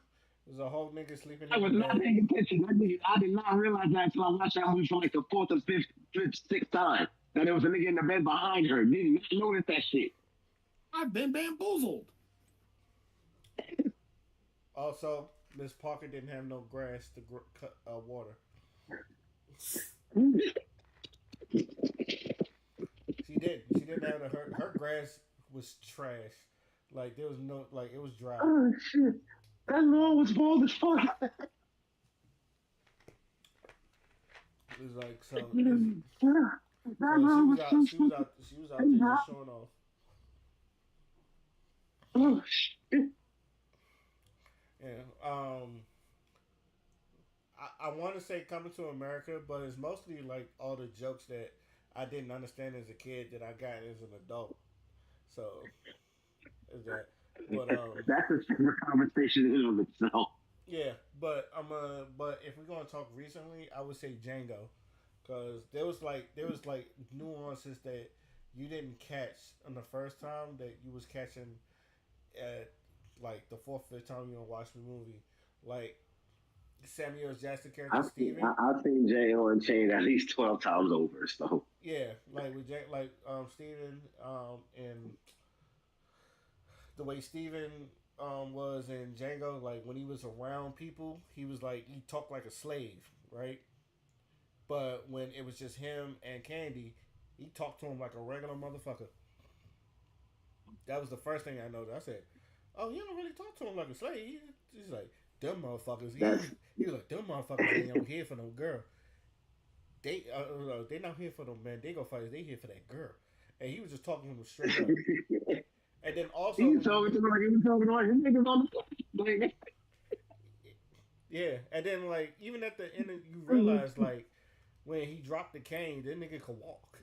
There's a whole nigga sleeping I in was the not bed. paying attention. I did not realize that until I watched that movie for like the fourth or fifth, sixth time. That there was a nigga in the bed behind her. Didn't notice that shit. I've been bamboozled. Also, Miss Parker didn't have no grass to cut water. She did. She didn't have her grass was trash. Like there was no like it was dry. Oh shit! That lawn was bald as fuck. It was like so. She was out there just showing off. Oh shit! Yeah. I want to say Coming to America, but it's mostly like all the jokes that I didn't understand as a kid that I got as an adult. So is that? But that's a separate conversation in and of itself. yeah, but if we're gonna talk recently, I would say Django, because there was like nuances that you didn't catch on the first time that you was catching at like the fourth, fifth time you gonna watch the movie, like Samuel Jackson character Steven. I've seen J.O. and Chain at least 12 times over. So Yeah, like with Steven and the way Steven was in Django, like when he was around people, he was like he talked like a slave, right? But when it was just him and Candy, he talked to him like a regular motherfucker. That was the first thing I noticed. I said, "Oh, you don't really talk to him like a slave." He's like, "Them motherfuckers." He was like, "Them motherfuckers ain't out here for no girl. They not here for no man. They go fight. They here for that girl." And he was just talking to him straight up. And then also, he was talking to him like he was talking to his niggas on the like. Yeah, and then like even at the end, you realize like when he dropped the cane, that nigga could walk.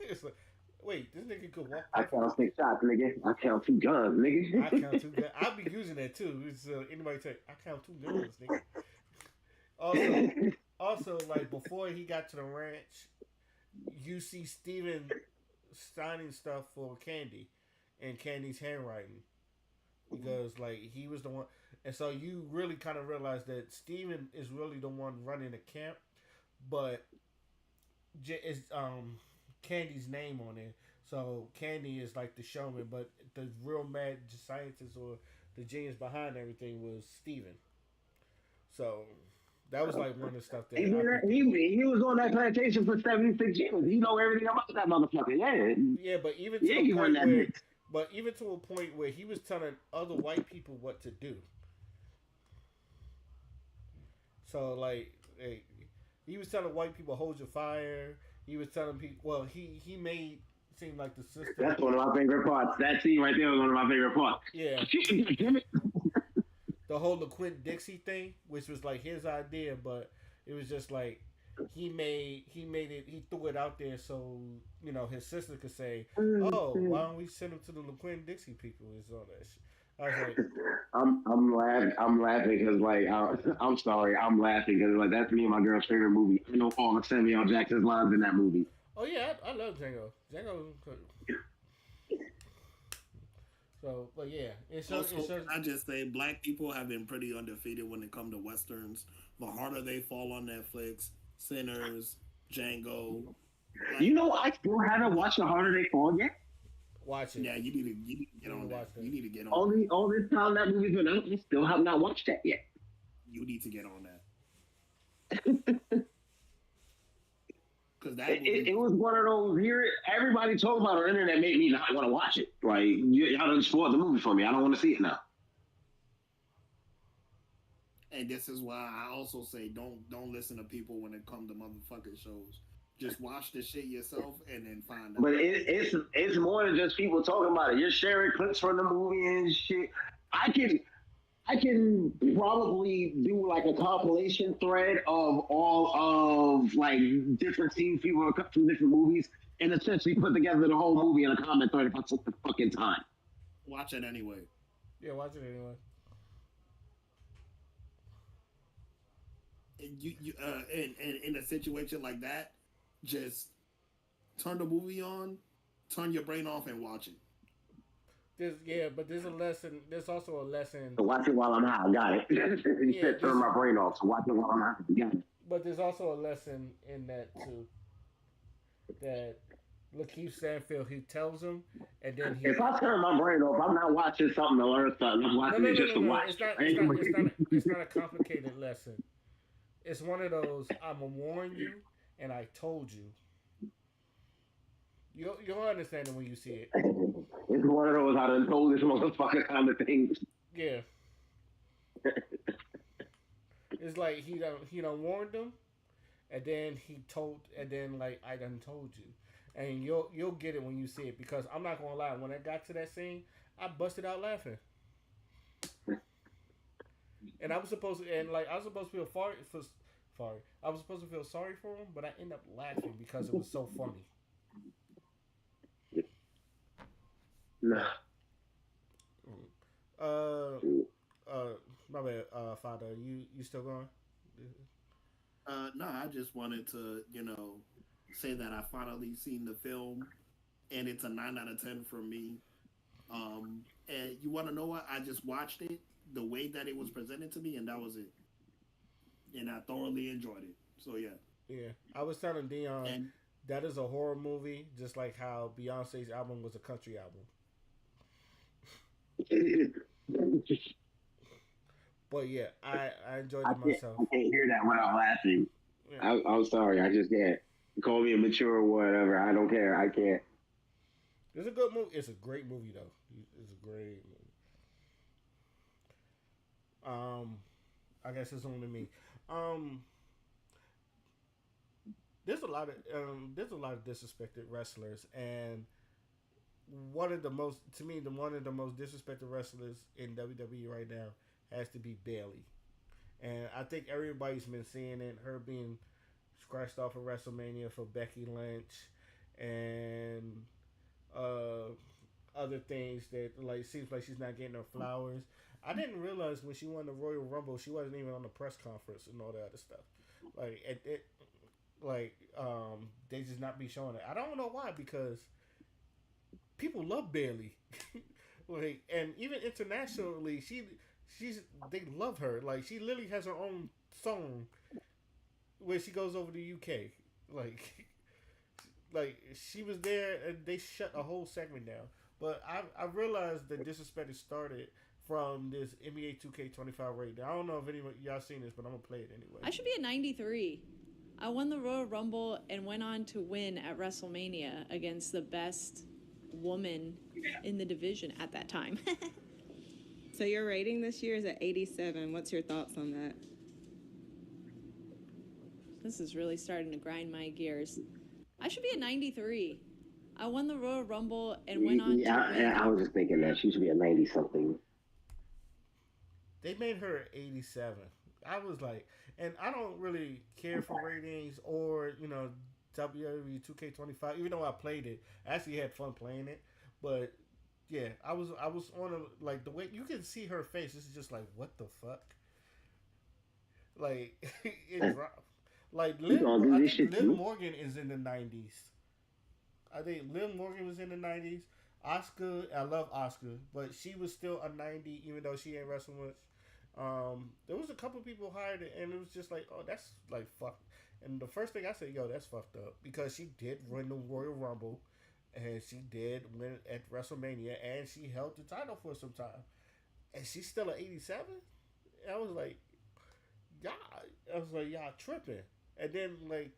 It's like, wait, this nigga could walk. I count 6 shots, nigga. I count 2 guns, nigga. I count 2 guns. I'll be using that too. It's, anybody say I count 2 guns, nigga. Also, like before he got to the ranch, you see Steven signing stuff for Candy, and Candy's handwriting, because like he was the one, and so you really kind of realize that Steven is really the one running the camp, but it's Candy's name on it. So Candy is like the showman, but the real mad scientist or the genius behind everything was Steven. So that was like one of the stuff that he was on that plantation for 76 years. He know everything about that motherfucker. Yeah. Yeah, but even to the point where, but even to a point where he was telling other white people what to do. So like, hey, he was telling white people hold your fire. He was telling people. Well, he made it seem like the system. That's one of my favorite parts. That scene right there was one of my favorite parts. Yeah. The whole LaQuint Dixie thing, which was like his idea, but it was just like he made it. He threw it out there so you know his sister could say, "Oh, why don't we send him to the LaQuint Dixie people?" And all that shit. I was like, I'm laughing because like I'm sorry, I'm laughing because like that's me and my girl's favorite movie. I know all of Samuel Jackson's lines in that movie. Oh yeah, I love Django. Django. So, but yeah, Also, it shows. can I just say, black people have been pretty undefeated when it comes to westerns. The harder they fall on Netflix, Sinners, Django, You like know, I still haven't watched The Harder They Fall yet. Watch it. yeah, you need to get You need to on that. watch that. You need to get on that. All this time that movie's been out, I still have not watched that yet. You need to get on that because that It movie. was one of those here. Everybody talking about it on the internet made me not want to watch it. Like y'all done spoiled the movie for me. I don't want to see it now. And this is why I also say don't listen to people when it comes to motherfucking shows. Just watch the shit yourself and then find out. But it's more than just people talking about it. You're sharing clips from the movie and shit. I can I can probably do like a compilation thread of all of like different scenes people are cut from different movies and essentially put together the whole movie in a comment thread if I took the fucking time. Watch it anyway. Yeah, watch it anyway. And in a situation like that, just turn the movie on, turn your brain off, and watch it. But there's a lesson. There's also a lesson. So watch it while I'm high. Got it. You Yeah, said turn my brain off. So watch it while I'm high. Got it. but there's also a lesson in that too. That Lakeith Stanfield he tells him, and then he. If I turn my brain off, I'm not watching something to learn something. I'm watching it just to watch. It's not a complicated lesson. It's one of those. I'ma warn you, and I told you. You'll understand it when you see it. It's one of those I done told this motherfucker kind of things. Yeah. It's like he done warned them, and then like I done told you, and you'll get it when you see it because I'm not gonna lie. When I got to that scene, I busted out laughing, and I was supposed to feel sorry. I was supposed to feel sorry for him, but I ended up laughing because it was so funny. Nah. Uh, my bad, Father. You still going? No, I just wanted to, say that I finally seen the film, and it's a 9 out of 10 from me. And you want to know what? I just watched it the way that it was presented to me, and that was it. And I thoroughly enjoyed it. So yeah. Yeah, I was telling Dion that is a horror movie, just like how Beyonce's album was a country album. But yeah, I enjoyed it myself. I can't hear that without laughing. Yeah. I'm sorry. I just can't. Call me immature or whatever. I don't care. I can't. It's a good movie. It's a great movie, though. It's a great movie. I guess it's only me. There's a lot of disrespected wrestlers, and one of the most disrespected wrestlers in WWE right now has to be Bayley. And I think everybody's been seeing it. Her being scratched off of WrestleMania for Becky Lynch and other things that like seems like she's not getting her flowers. I didn't realize when she won the Royal Rumble she wasn't even on the press conference and all that other stuff. They just not be showing it. I don't know why because people love Bayley. And even internationally they love her. Like she literally has her own song where she goes over to UK. Like she was there and they shut a whole segment down. But I realized the disrespect started from this NBA 2K25 rating. I don't know if anyone y'all seen this, but I'm gonna play it anyway. I should be a 93. I won the Royal Rumble and went on to win at WrestleMania against the best woman in the division at that time. So your rating this year is at 87. What's your thoughts on that? This is really starting to grind my gears. I should be a 93. I won the Royal Rumble and went on to win. I was just thinking that she should be a 90-something. They made her 87. I was like, and I don't really care for ratings or, WWE 2K25, even though I played it. I actually had fun playing it. But yeah, I was on the way you can see her face. It's just like, what the fuck? Like it dropped. Like I think Liv Morgan is in the 90s. I think Liv Morgan was in the 90s. Oscar, I love Oscar, but she was still a 90, even though she ain't wrestled much. There was a couple people hired, and it was just like, oh, that's like fuck. And the first thing I said, yo, that's fucked up because she did win the Royal Rumble, and she did win at WrestleMania, and she held the title for some time, and she's still at 87. I was like, y'all, y'all tripping. And then like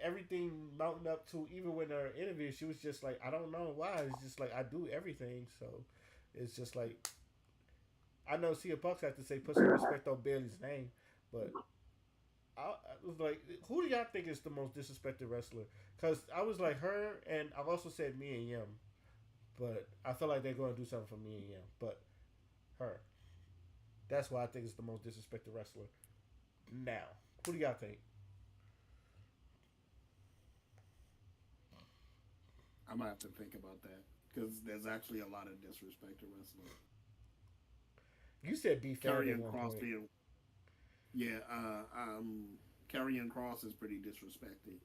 everything mounting up to even when her interview, she was just like, I don't know why. It's just like I do everything, so it's just like I know Cia Bucks have to say put some respect on Bailey's name, but I was like, who do y'all think is the most disrespected wrestler? Because I was like her, and I've also said me and Yim, but I feel like they're going to do something for me and Yim, but her. That's why I think it's the most disrespected wrestler. Now, who do y'all think? I might have to think about that because there's actually a lot of disrespect to wrestling. You said B. Karrion Kross being, yeah, Karrion Kross is pretty disrespected.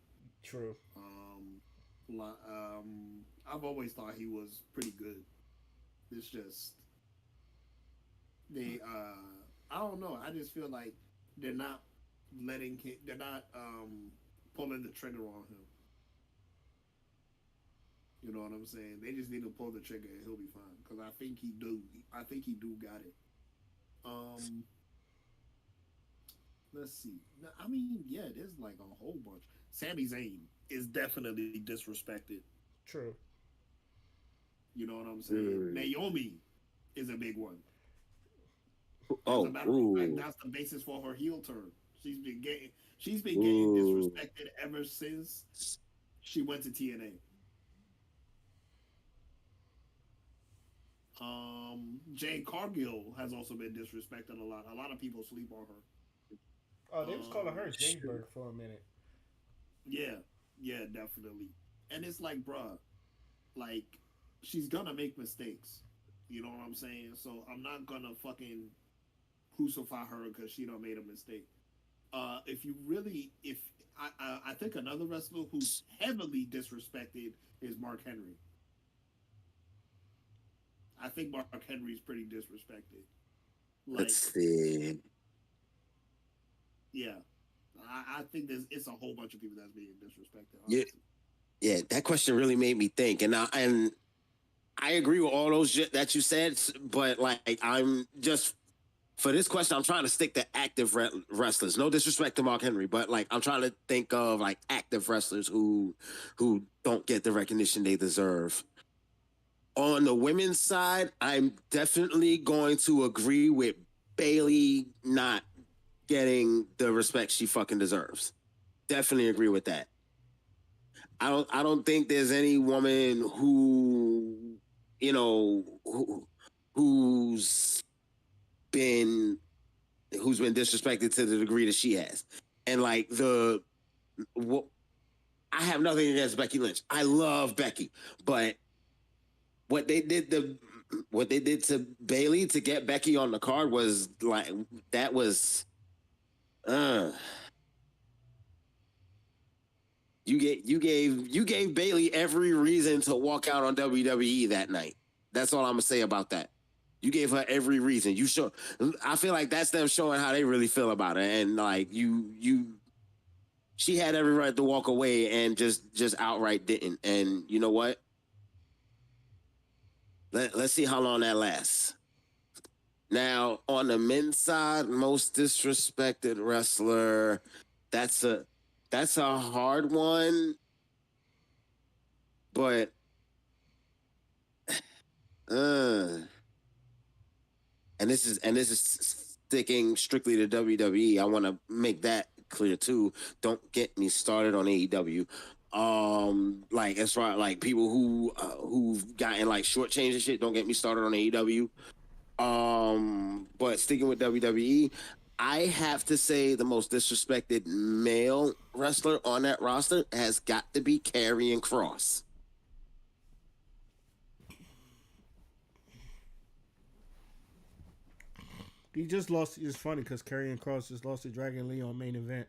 True. I've always thought he was pretty good. It's just they, I don't know. I just feel like they're not they're not pulling the trigger on him. You know what I'm saying? They just need to pull the trigger and he'll be fine. Because I think he do. I think he do got it. Let's see. I mean, yeah, there's like a whole bunch. Sami Zayn is definitely disrespected. True. You know what I'm saying? Naomi is a big one. Oh, as a matter of fact, that's the basis for her heel turn. She's been getting disrespected ever since she went to TNA. Jade Cargill has also been disrespected a lot. A lot of people sleep on her. Oh, they was calling her Jadeberg for a minute. Yeah, definitely. And it's like, bruh, like, she's gonna make mistakes. You know what I'm saying? So I'm not gonna fucking crucify her because she done made a mistake. I think another wrestler who's heavily disrespected is Mark Henry. I think Mark Henry's pretty disrespected. Like, let's see. Yeah, I think it's a whole bunch of people that's being disrespected. Honestly. Yeah. That question really made me think, and I agree with all those that you said, but like I'm just for this question, I'm trying to stick to active wrestlers. No disrespect to Mark Henry, but like I'm trying to think of like active wrestlers who don't get the recognition they deserve. On the women's side, I'm definitely going to agree with Bailey not getting the respect she fucking deserves. Definitely agree with that. I don't think there's any woman who, you know, who's been disrespected to the degree that she has. And like I have nothing against Becky Lynch. I love Becky, but what they did to Bailey to get Becky on the card was like that was you gave Bailey every reason to walk out on WWE that night. That's all I'm gonna say about that. You gave her every reason. I feel like that's them showing how they really feel about it, and like she had every right to walk away and just outright didn't. And you know what? Let's see how long that lasts. Now, on the men's side, most disrespected wrestler, that's a hard one. But and this is sticking strictly to WWE. I want to make that clear too. Don't get me started on AEW. Like as far like people who've gotten like shortchanged and shit, don't get me started on AEW. But sticking with WWE, I have to say the most disrespected male wrestler on that roster has got to be Karrion Kross. He just lost. It's funny because Karrion Kross just lost to Dragon Lee on main event.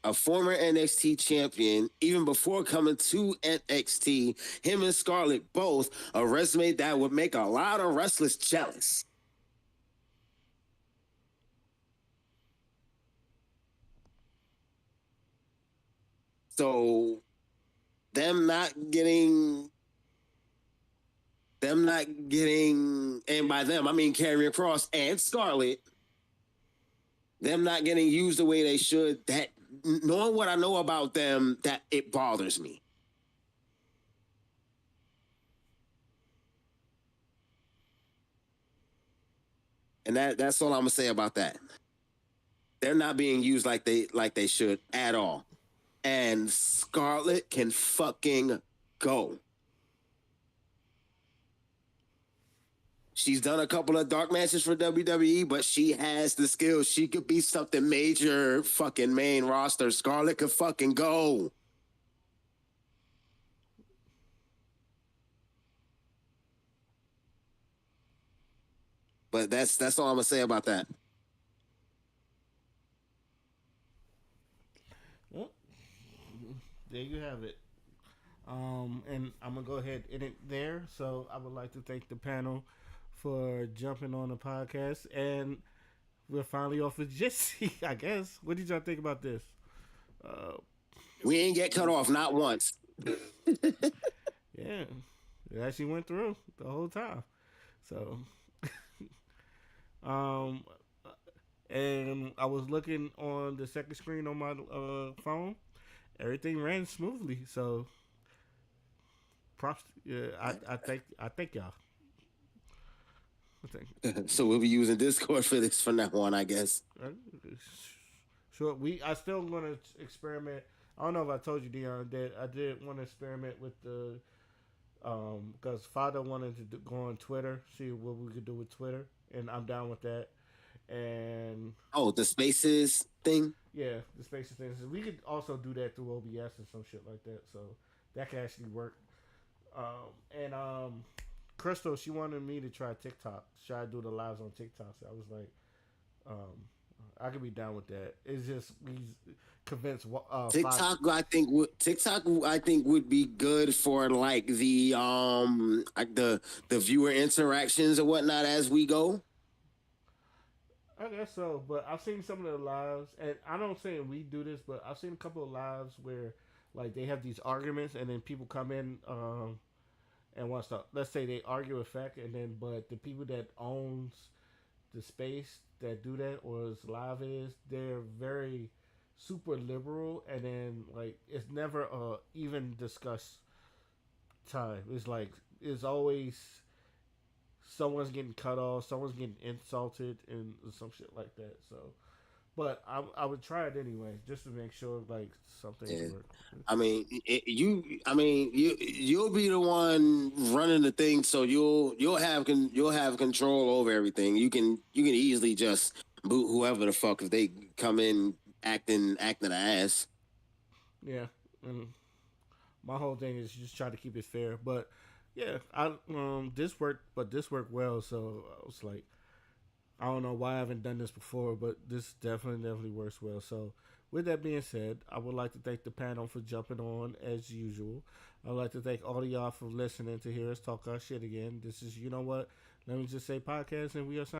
a former NXT champion, even before coming to NXT, him and Scarlett both a resume that would make a lot of wrestlers jealous. So them not getting, and by them I mean Karrion Kross and Scarlett, them not getting used the way they should. That knowing what I know about them, that it bothers me. And that's all I'm gonna say about that. They're not being used like they should at all. And Scarlett can fucking go. She's done a couple of dark matches for WWE, but she has the skills. She could be something major, fucking main roster. Scarlett could fucking go. But that's all I'm gonna say about that. Well, there you have it. And I'm gonna go ahead and end it there. So I would like to thank the panel for jumping on the podcast, and we're finally off with Jesse. I guess. What did y'all think about this? We ain't get cut off not once. Yeah, it actually went through the whole time. So, and I was looking on the second screen on my phone. Everything ran smoothly. So, props. Yeah, I thank y'all. So we'll be using Discord for this from now on, I guess. Sure. I still want to experiment. I don't know if I told you, Dion, that I did want to experiment with the because Father wanted to go on Twitter, see what we could do with Twitter, and I'm down with that. And the Spaces thing. Yeah, the Spaces thing. So we could also do that through OBS and some shit like that. So that could actually work. And Crystal, she wanted me to try TikTok. Should I do the lives on TikTok? So I was like, I could be down with that. It's just we convinced TikTok. TikTok I think would be good for like the viewer interactions and whatnot as we go. I guess so, but I've seen some of the lives, and I don't say we do this, but I've seen a couple of lives where like they have these arguments, and then people come in and wants to, let's say they argue a fact, and then but the people that owns the space that do that or as live is, they're very super liberal, and then like it's never a even discuss time. It's like it's always someone's getting cut off, someone's getting insulted, and some shit like that. So, but I would try it anyway, just to make sure like something works. I mean, you'll be the one running the thing, so you'll have control over everything. You can easily just boot whoever the fuck if they come in acting an ass. Yeah, and my whole thing is just try to keep it fair, but. Yeah, this worked well. So I was like, I don't know why I haven't done this before, but this definitely works well. So with that being said, I would like to thank the panel for jumping on as usual. I'd like to thank all of y'all for listening to hear us talk our shit again. This is, you know what? Let me just say podcast, and we are signing.